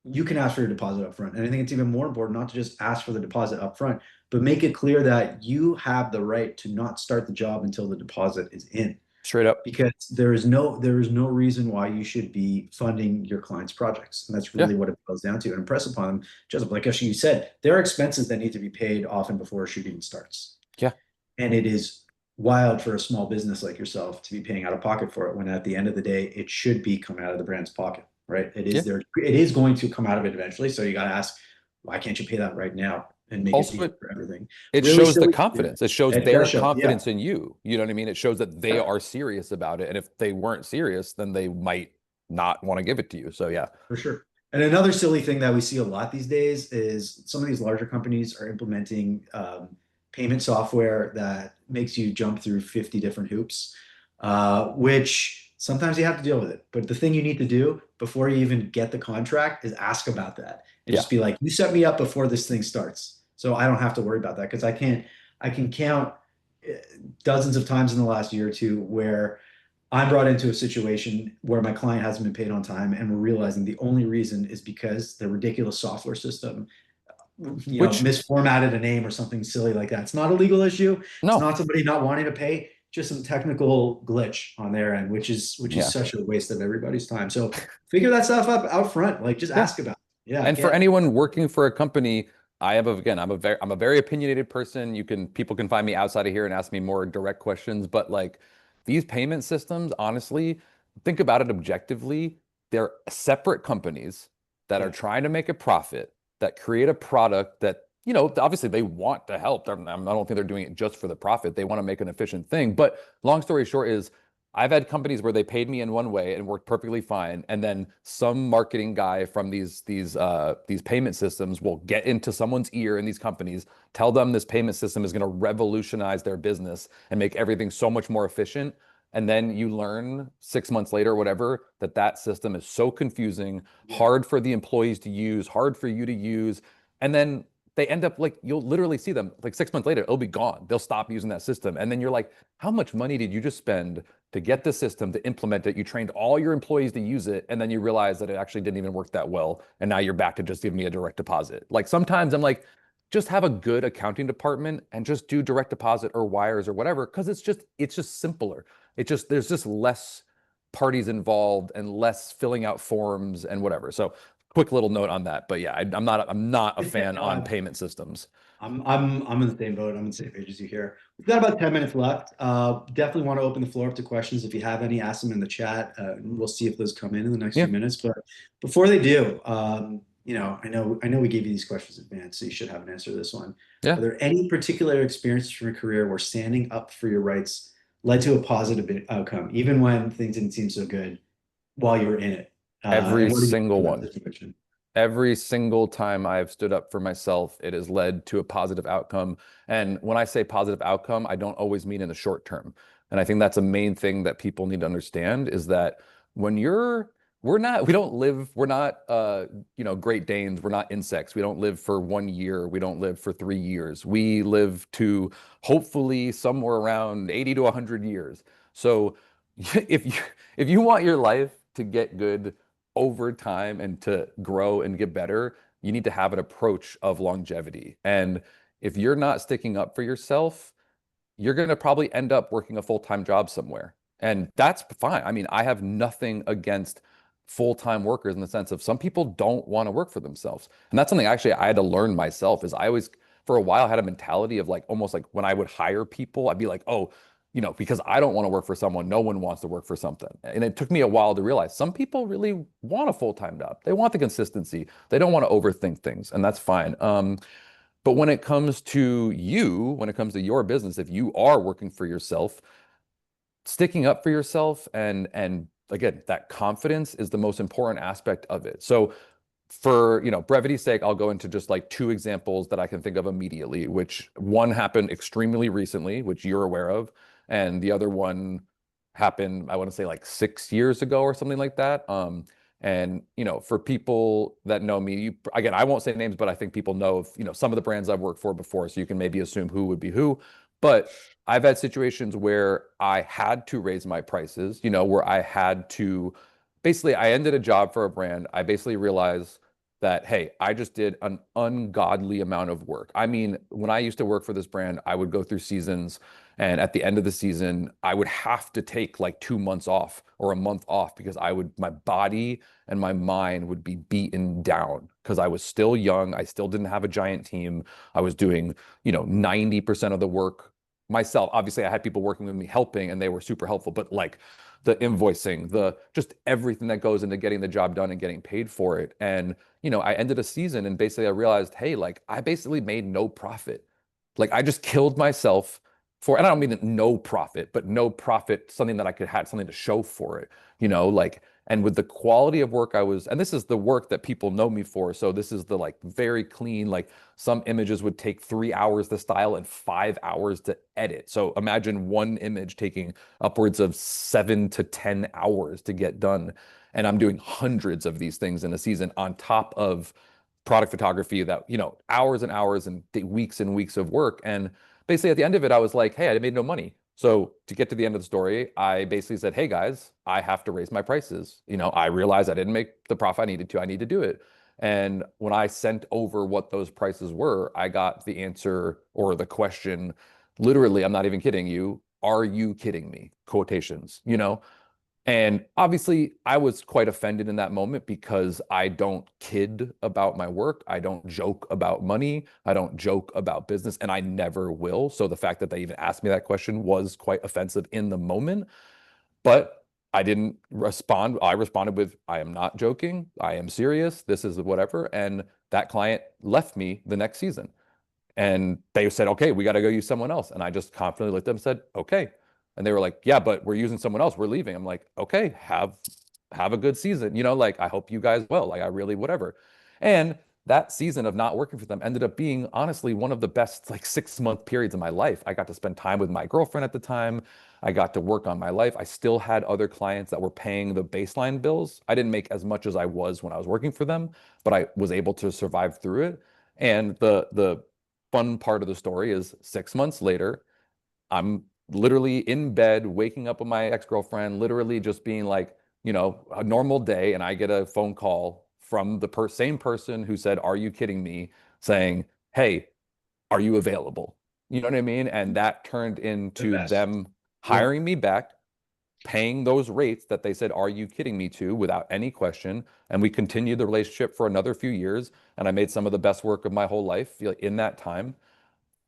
you can ask for your deposit up front. And I think it's even more important not to just ask for the deposit up front, but make it clear that you have the right to not start the job until the deposit is in. Straight up. Because there is no reason why you should be funding your client's projects. And that's Yeah. really what it boils down to. And impress upon them, just like you said, there are expenses that need to be paid often before a shoot even starts. Yeah. And it is wild for a small business like yourself to be paying out of pocket for it when at the end of the day, it should be coming out of the brand's pocket, right? It is Yeah. there. It is going to come out of it eventually. So you got to ask, why can't you pay that right now and make it Also, easy for everything? it Really shows the silly. confidence. It shows It their does show, yeah. confidence in you. You know what I mean? It shows that they are serious about it. And if they weren't serious, then they might not want to give it to you. So yeah. For sure. And another silly thing that we see a lot these days is some of these larger companies are implementing payment software that makes you jump through 50 different hoops, which sometimes you have to deal with it. But the thing you need to do before you even get the contract is ask about that and just be like, you set me up before this thing starts. So I don't have to worry about that because I can count dozens of times in the last year or two where I'm brought into a situation where my client hasn't been paid on time, and we're realizing the only reason is because the ridiculous software system, misformatted a name or something silly like that. It's not a legal issue. It's not somebody not wanting to pay, just some technical glitch on their end, which is such a waste of everybody's time. So figure that stuff up out front. Like just ask about it. Yeah. And for anyone working for a company, I'm a very opinionated person. People can find me outside of here and ask me more direct questions, but like these payment systems, honestly, think about it objectively. They're separate companies that are trying to make a profit, that create a product that, obviously they want to help. I don't think they're doing it just for the profit. They want to make an efficient thing. But long story short is I've had companies where they paid me in one way and worked perfectly fine, and then some marketing guy from these payment systems will get into someone's ear in these companies, tell them this payment system is going to revolutionize their business and make everything so much more efficient. And then you learn 6 months later, or whatever, that that system is so confusing, Yeah. hard for the employees to use, hard for you to use. And then they end up like, you'll literally see them like 6 months later, it'll be gone. They'll stop using that system. And then you're like, how much money did you just spend to get the system, to implement it? You trained all your employees to use it, and then you realize that it actually didn't even work that well. And now you're back to just giving me a direct deposit. Like sometimes I'm like, just have a good accounting department and just do direct deposit or wires or whatever, because it's just simpler. There's just less parties involved and less filling out forms and whatever. So quick little note on that. But yeah, I'm not a fan No, on payment systems. I'm in the same boat. I'm in the same page as you here. We've got about 10 minutes left. Definitely want to open the floor up to questions. If you have any, ask them in the chat. We'll see if those come in the next Yeah. few minutes. But before they do, I know we gave you these questions in advance, so you should have an answer to this one. Yeah. Are there any particular experiences from your career where standing up for your rights led to a positive outcome, even when things didn't seem so good while you were in it? Every And what did you single think about one. the situation? Every single time I've stood up for myself, it has led to a positive outcome. And when I say positive outcome, I don't always mean in the short term. And I think that's a main thing that people need to understand is that when we don't live, we're not, Great Danes, we're not insects. We don't live for 1 year. We don't live for 3 years. We live to hopefully somewhere around 80 to 100 years. So if you want your life to get good over time and to grow and get better, you need to have an approach of longevity. And if you're not sticking up for yourself, you're going to probably end up working a full-time job somewhere. And that's fine. I mean, I have nothing against full-time workers in the sense of some people don't want to work for themselves. And that's something actually I had to learn myself is I always, for a while, had a mentality of like, almost like when I would hire people, I'd be like, oh, because I don't want to work for someone, no one wants to work for something. And it took me a while to realize some people really want a full-time job. They want the consistency. They don't want to overthink things, and that's fine. But when it comes to when it comes to your business, if you are working for yourself, sticking up for yourself and again, that confidence is the most important aspect of it. So for brevity's sake, I'll go into just like two examples that I can think of immediately, which one happened extremely recently, which you're aware of, and the other one happened, I want to say like 6 years ago or something like that. And for people that know me, again, I won't say names, but I think people know of some of the brands I've worked for before, so you can maybe assume who would be who. But I've had situations where I had to raise my prices, where I had to basically, I ended a job for a brand. I basically realized that, hey, I just did an ungodly amount of work. I mean, when I used to work for this brand, I would go through seasons, and at the end of the season, I would have to take like 2 months off or a month off because my body and my mind would be beaten down because I was still young. I still didn't have a giant team. I was doing, 90% of the work myself. Obviously, I had people working with me helping, and they were super helpful, but like the invoicing, just everything that goes into getting the job done and getting paid for it. And, I ended a season and basically I realized, hey, like I basically made no profit. Like I just killed myself and I don't mean no profit, but no profit, something that I could have something to show for it, like, and with the quality of work and this is the work that people know me for. So this is the like very clean, like some images would take 3 hours to style and 5 hours to edit. So imagine one image taking upwards of 7 to 10 hours to get done. And I'm doing hundreds of these things in a season on top of product photography that, hours and hours and weeks and weeks of work. And basically at the end of it, I was like, hey, I made no money. So to get to the end of the story, I basically said, hey guys, I have to raise my prices. I realized I didn't make the profit I needed to. I need to do it. And when I sent over what those prices were, I got the answer or the question, literally, I'm not even kidding you. Are you kidding me? Quotations, And obviously, I was quite offended in that moment because I don't kid about my work. I don't joke about money. I don't joke about business, and I never will. So the fact that they even asked me that question was quite offensive in the moment. But I didn't respond. I responded with, I am not joking. I am serious. This is whatever. And that client left me the next season. And they said, okay, we got to go use someone else. And I just confidently looked at them and said, okay. And they were like, yeah, but we're using someone else. We're leaving. I'm like, okay, have a good season. Like, I hope you guys will. Like, I really, whatever. And that season of not working for them ended up being honestly one of the best like 6 month periods of my life. I got to spend time with my girlfriend at the time. I got to work on my life. I still had other clients that were paying the baseline bills. I didn't make as much as I was when I was working for them, but I was able to survive through it. And the fun part of the story is 6 months later, I'm literally in bed, waking up with my ex-girlfriend, literally just being like, a normal day. And I get a phone call from the same person who said, "Are you kidding me?" saying, "Hey, are you available?" You know what I mean? And that turned The into best. them Yeah. hiring me back, paying those rates that they said, "Are you kidding me?" to without any question. And we continued the relationship for another few years. And I made some of the best work of my whole life in that time.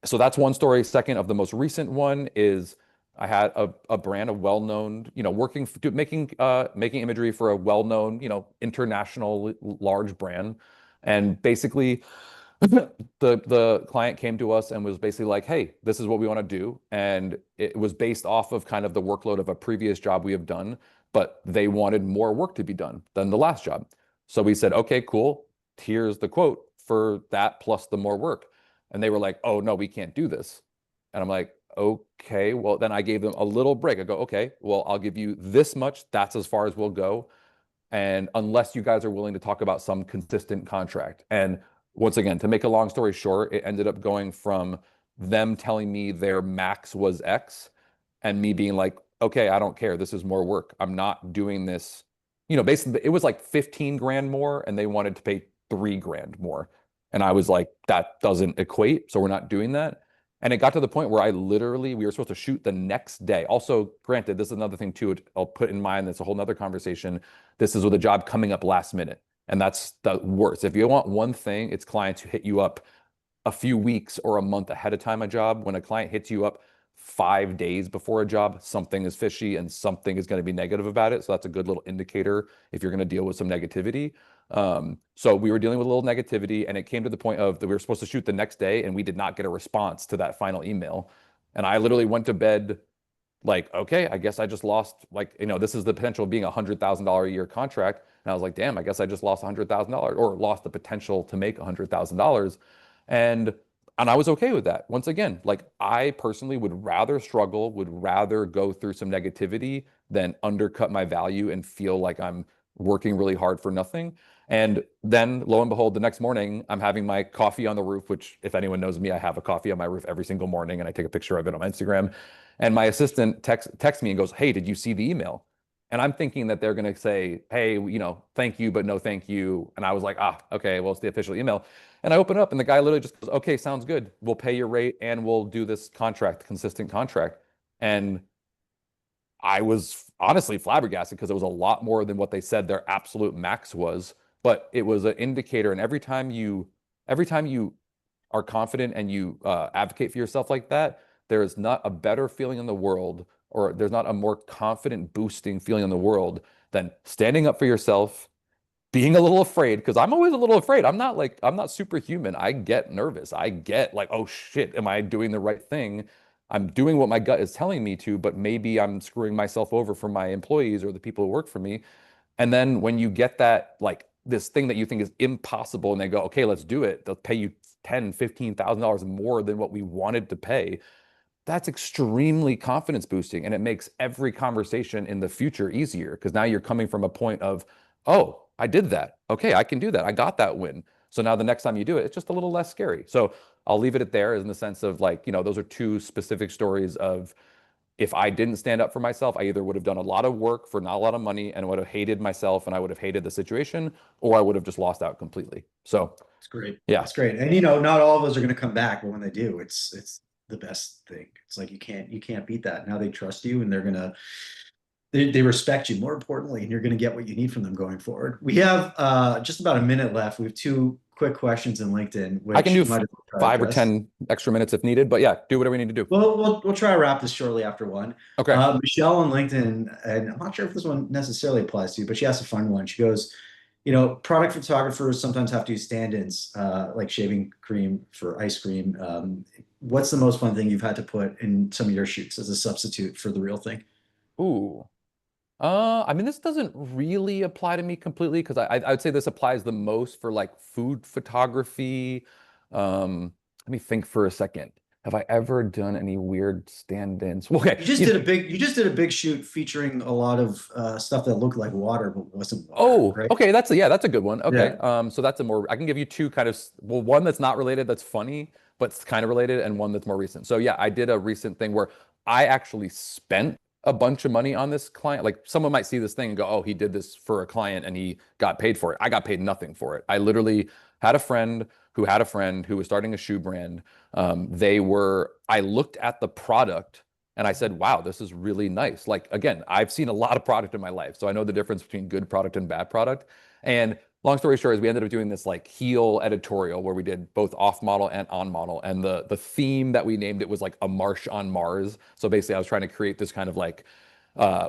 So that's one story. Second, of the most recent one is I had a brand, a well-known, making imagery for a well-known, international large brand. And basically the client came to us and was basically like, "Hey, this is what we want to do." And it was based off of kind of the workload of a previous job we have done, but they wanted more work to be done than the last job. So we said, "Okay, cool. Here's the quote for that plus the more work." And they were like, "Oh, no, we can't do this." And I'm like, "Okay." Well, then I gave them a little break. I go, "Okay, well, I'll give you this much. That's as far as we'll go. And unless you guys are willing to talk about some consistent contract." And once again, to make a long story short, it ended up going from them telling me their max was X and me being like, "Okay, I don't care. This is more work. I'm not doing this." Basically, it was like 15 grand more and they wanted to pay 3 grand more. And I was like, that doesn't equate. So we're not doing that. And it got to the point where we were supposed to shoot the next day. Also, granted, this is another thing too, I'll put in mind, that's a whole nother conversation. This is with a job coming up last minute. And that's the worst. If you want one thing, it's clients who hit you up a few weeks or a month ahead of time a job. When a client hits you up 5 days before a job, something is fishy and something is going to be negative about it. So that's a good little indicator if you're going to deal with some negativity. So we were dealing with a little negativity, and it came to the point of that we were supposed to shoot the next day, and we did not get a response to that final email. And I literally went to bed like, okay, I guess I just lost, like, this is the potential of being $100,000 a year contract. And I was like, damn, I guess I just lost $100,000 or lost the potential to make $100,000. And I was okay with that. Once again, like, I personally would rather struggle, would rather go through some negativity than undercut my value and feel like I'm working really hard for nothing. And then lo and behold, the next morning, I'm having my coffee on the roof, which, if anyone knows me, I have a coffee on my roof every single morning and I take a picture of it on my Instagram. And my assistant texts me and goes, "Hey, did you see the email?" And I'm thinking that they're going to say, "Hey, thank you, but no thank you." And I was like, okay, well, it's the official email. And I open up and the guy literally just goes, "Okay, sounds good. We'll pay your rate and we'll do this contract, consistent contract." And I was honestly flabbergasted because it was a lot more than what they said their absolute max was. But it was an indicator. And every time you are confident and you advocate for yourself like that, there is not a better feeling in the world, or there's not a more confident boosting feeling in the world than standing up for yourself, being a little afraid, because I'm always a little afraid. I'm not superhuman. I get nervous. I get like, oh shit, am I doing the right thing? I'm doing what my gut is telling me to, but maybe I'm screwing myself over for my employees or the people who work for me. And then when you get that, like, this thing that you think is impossible, and they go, "Okay, let's do it. They'll pay you $10,000, $15,000 more than what we wanted to pay." That's extremely confidence boosting, and it makes every conversation in the future easier because now you're coming from a point of, "Oh, I did that. Okay, I can do that. I got that win." So now the next time you do it, it's just a little less scary. So I'll leave it at there, in the sense of, like, those are two specific stories of, if I didn't stand up for myself, I either would have done a lot of work for not a lot of money and would have hated myself and I would have hated the situation, or I would have just lost out completely. So It's great. yeah. It's great. And not all of us are going to come back, but when they do, it's the best thing. It's like you can't beat that. Now they trust you and they respect you, more importantly, and you're going to get what you need from them going forward. We have just about a minute left. We have two quick questions in LinkedIn, I can do which might as well try to 5 or 10 extra minutes if needed, but yeah, do whatever we need to do. Well, we'll try to wrap this shortly after one. Okay. Michelle on LinkedIn, and I'm not sure if this one necessarily applies to you, but she asked a fun one. She goes, Product photographers sometimes have to use stand-ins, like shaving cream for ice cream. What's the most fun thing you've had to put in some of your shoots as a substitute for the real thing? Ooh. I mean, this doesn't really apply to me completely because I would say this applies the most for like food photography. Let me think for a second. Have I ever done any weird stand-ins? Okay, You just did a big shoot featuring a lot of stuff that looked like water but wasn't water, oh, right? okay, that's a good one. Okay, Yeah. so that's a more I can give you two kind of well, one that's not related, that's funny, but it's kind of related, and one that's more recent. So yeah, I did a recent thing where I actually spent a bunch of money on this client. Like someone might see this thing and go, "Oh, he did this for a client and he got paid for it." I got paid nothing for it. I literally had a friend who had a friend who was starting a shoe brand. I looked at the product and I said, wow, this is really nice. Like, again, I've seen a lot of product in my life. So I know the difference between good product and bad product. And long story short is we ended up doing this like heel editorial where we did both off model and on model. And the theme that we named it was like a marsh on Mars. So basically I was trying to create this kind of like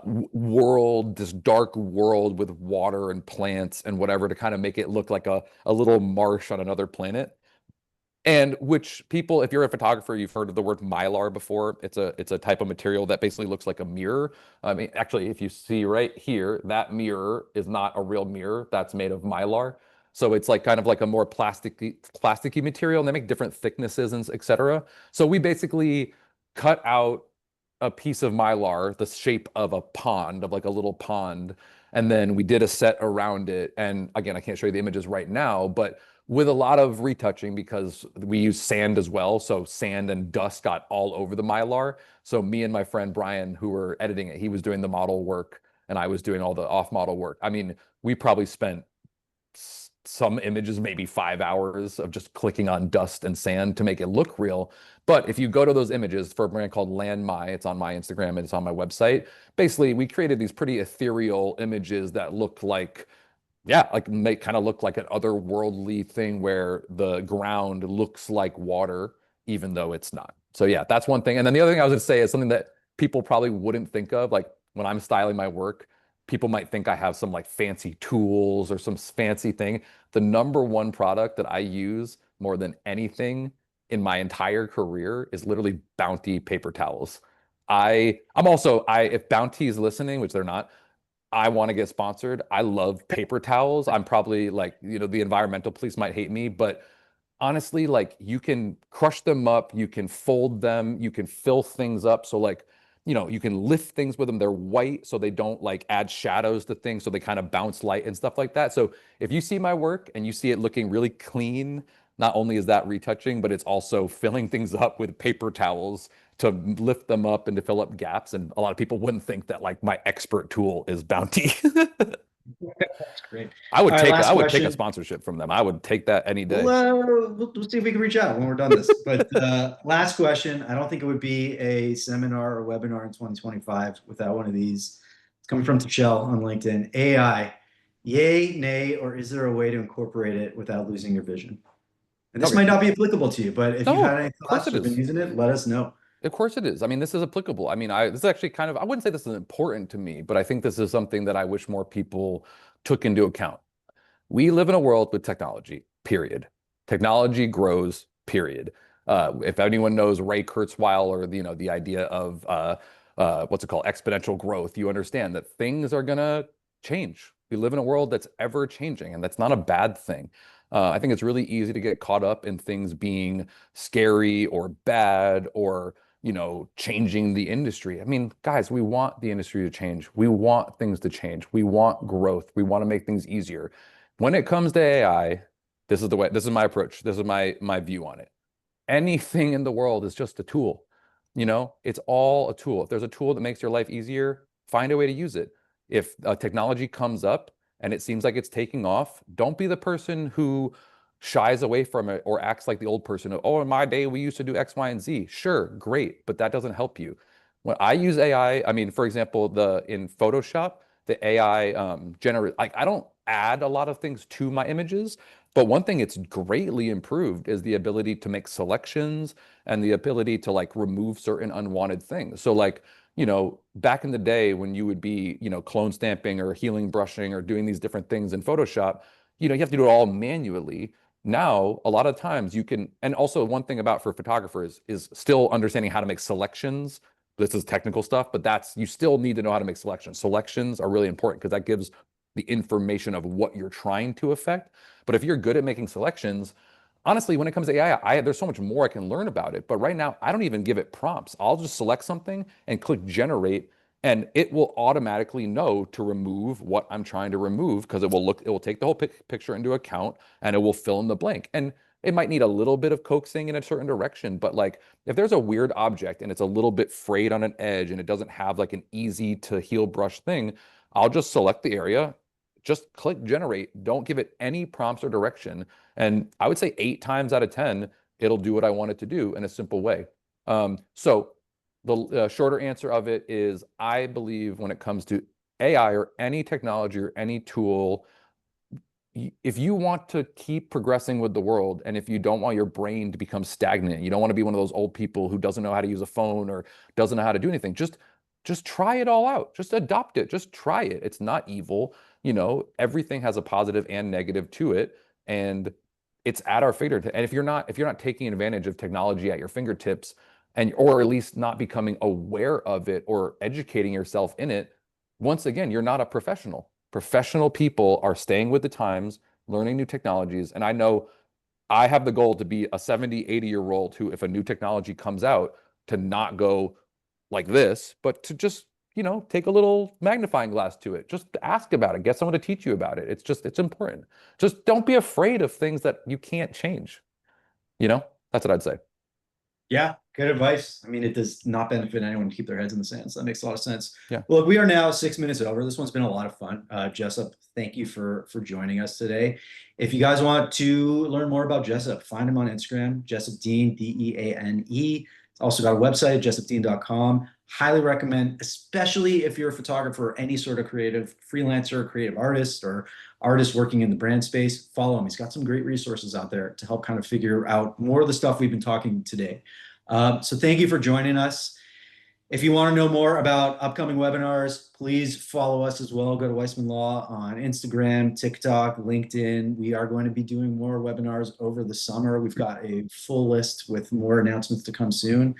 world, this dark world with water and plants and whatever to kind of make it look like a little marsh on another planet. And which people, if you're a photographer, you've heard of the word mylar before. It's a type of material that basically looks like a mirror. I mean, actually, if you see right here, that mirror is not a real mirror. That's made of mylar. So it's like kind of like a more plasticky material, and they make different thicknesses and et cetera. So we basically cut out a piece of mylar, the shape of a pond, of like a little pond, and then we did a set around it. And again, I can't show you the images right now, but with a lot of retouching because we use sand as well. So sand and dust got all over the Mylar. So me and my friend Brian, who were editing it, he was doing the model work and I was doing all the off model work. I mean, we probably spent some images, maybe 5 hours of just clicking on dust and sand to make it look real. But if you go to those images for a brand called Landmy, it's on my Instagram and it's on my website. Basically, we created these pretty ethereal images that look like yeah, like make kind of look like an otherworldly thing where the ground looks like water, even though it's not. So yeah, that's one thing. And then the other thing I was going to say is something that people probably wouldn't think of. Like when I'm styling my work, people might think I have some like fancy tools or some fancy thing. The number one product that I use more than anything in my entire career is literally Bounty paper towels. If Bounty is listening, which they're not, I want to get sponsored. I love paper towels. I'm probably like, the environmental police might hate me, but honestly, like you can crush them up, you can fold them, you can fill things up. So like, you can lift things with them. They're white, so they don't like add shadows to things, so they kind of bounce light and stuff like that. So if you see my work and you see it looking really clean, not only is that retouching, but it's also filling things up with paper towels to lift them up and to fill up gaps. And a lot of people wouldn't think that like my expert tool is Bounty. That's great. I All would right, take last I would take a question. sponsorship from them. I would take that any We'll, day. uh, we'll see if we can reach out when we're done this. But last question. I don't think it would be a seminar or webinar in 2025 without one of these. It's coming from Michelle on LinkedIn. AI, yay, nay, or is there a way to incorporate it without losing your vision? And this Okay. might not be applicable to you, but if you've No, had of any course thoughts it or been is. using it, let us know. Of course it is. I mean, this is applicable. I mean, this is actually kind of, I wouldn't say this is important to me, but I think this is something that I wish more people took into account. We live in a world with technology, period. Technology grows, period. If anyone knows Ray Kurzweil or the idea of what's it called, exponential growth, you understand that things are gonna change. We live in a world that's ever changing, and that's not a bad thing. I think it's really easy to get caught up in things being scary or bad or changing the industry. I mean, guys, we want the industry to change. We want things to change. We want growth. We want to make things easier. When it comes to AI, this is my approach. This is my view on it. Anything in the world is just a tool. It's all a tool. If there's a tool that makes your life easier, find a way to use it. If a technology comes up and it seems like it's taking off, don't be the person who shies away from it or acts like the old person. Oh, in my day, we used to do X, Y, and Z. Sure, great, but that doesn't help you. When I use AI, I mean, for example, in Photoshop, the AI generate like I don't add a lot of things to my images. But one thing it's greatly improved is the ability to make selections and the ability to like remove certain unwanted things. So like, back in the day when you would be, clone stamping or healing brushing or doing these different things in Photoshop, you have to do it all manually. Now, a lot of times you can, and also one thing about for photographers is still understanding how to make selections. This is technical stuff, but you still need to know how to make selections. Selections are really important because that gives the information of what you're trying to affect. But if you're good at making selections, honestly, when it comes to AI, there's so much more I can learn about it. But right now, I don't even give it prompts. I'll just select something and click generate, and it will automatically know to remove what I'm trying to remove because it will take the whole picture into account and it will fill in the blank. And it might need a little bit of coaxing in a certain direction, but like if there's a weird object and it's a little bit frayed on an edge and it doesn't have like an easy to heal brush thing, I'll just select the area, just click generate, don't give it any prompts or direction. And I would say 8 times out of 10, it'll do what I want it to do in a simple way. So the shorter answer of it is I believe when it comes to AI or any technology or any tool, if you want to keep progressing with the world and if you don't want your brain to become stagnant, you don't want to be one of those old people who doesn't know how to use a phone or doesn't know how to do anything, just try it all out. Just adopt it. Just try it. It's not evil. Everything has a positive and negative to it. And it's at our fingertips. And if you're not taking advantage of technology at your fingertips or at least not becoming aware of it or educating yourself in it, once again, you're not a professional. Professional people are staying with the times, learning new technologies. And I know I have the goal to be a 70, 80-year-old who, if a new technology comes out, to not go like this, but to just, take a little magnifying glass to it. Just ask about it. Get someone to teach you about it. It's important. Just don't be afraid of things that you can't change. That's what I'd say. Yeah, good advice. I mean, it does not benefit anyone to keep their heads in the sand. So that makes a lot of sense. Yeah. Well, we are now 6 minutes over. This one's been a lot of fun. Jessup, thank you for joining us today. If you guys want to learn more about Jessup, find him on Instagram, Jessup Deane, Deane. Also got a website, jessupdeane.com. Highly recommend, especially if you're a photographer or any sort of creative freelancer, creative artist, or artist working in the brand space. Follow him. He's got some great resources out there to help kind of figure out more of the stuff we've been talking today. So thank you for joining us. If you want to know more about upcoming webinars, please follow us as well. Go to Weissman Law on Instagram, TikTok, LinkedIn. We are going to be doing more webinars over the summer. We've got a full list with more announcements to come soon.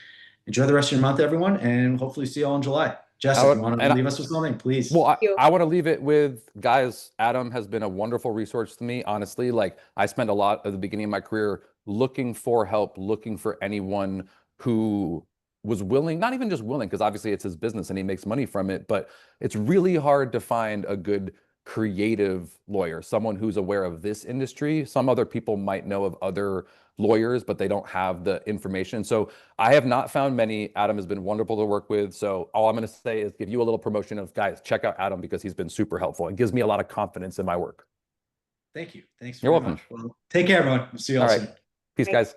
Enjoy the rest of your month, everyone, and hopefully see you all in July. Jess, if you want to leave us with something, please. Well, I want to leave it with, guys, Adam has been a wonderful resource to me, honestly. Like, I spent a lot at the beginning of my career looking for help, looking for anyone who was willing, not even just willing, because obviously it's his business and he makes money from it, but it's really hard to find a good creative lawyer, someone who's aware of this industry. Some other people might know of other lawyers, but they don't have the information. So I have not found many. Adam has been wonderful to work with. So all I'm going to say is give you a little promotion of, guys, check out Adam because he's been super helpful. It gives me a lot of confidence in my work. Thank you. Thanks You're very welcome. much. Well, take care, everyone. We'll see you all soon. Peace, guys.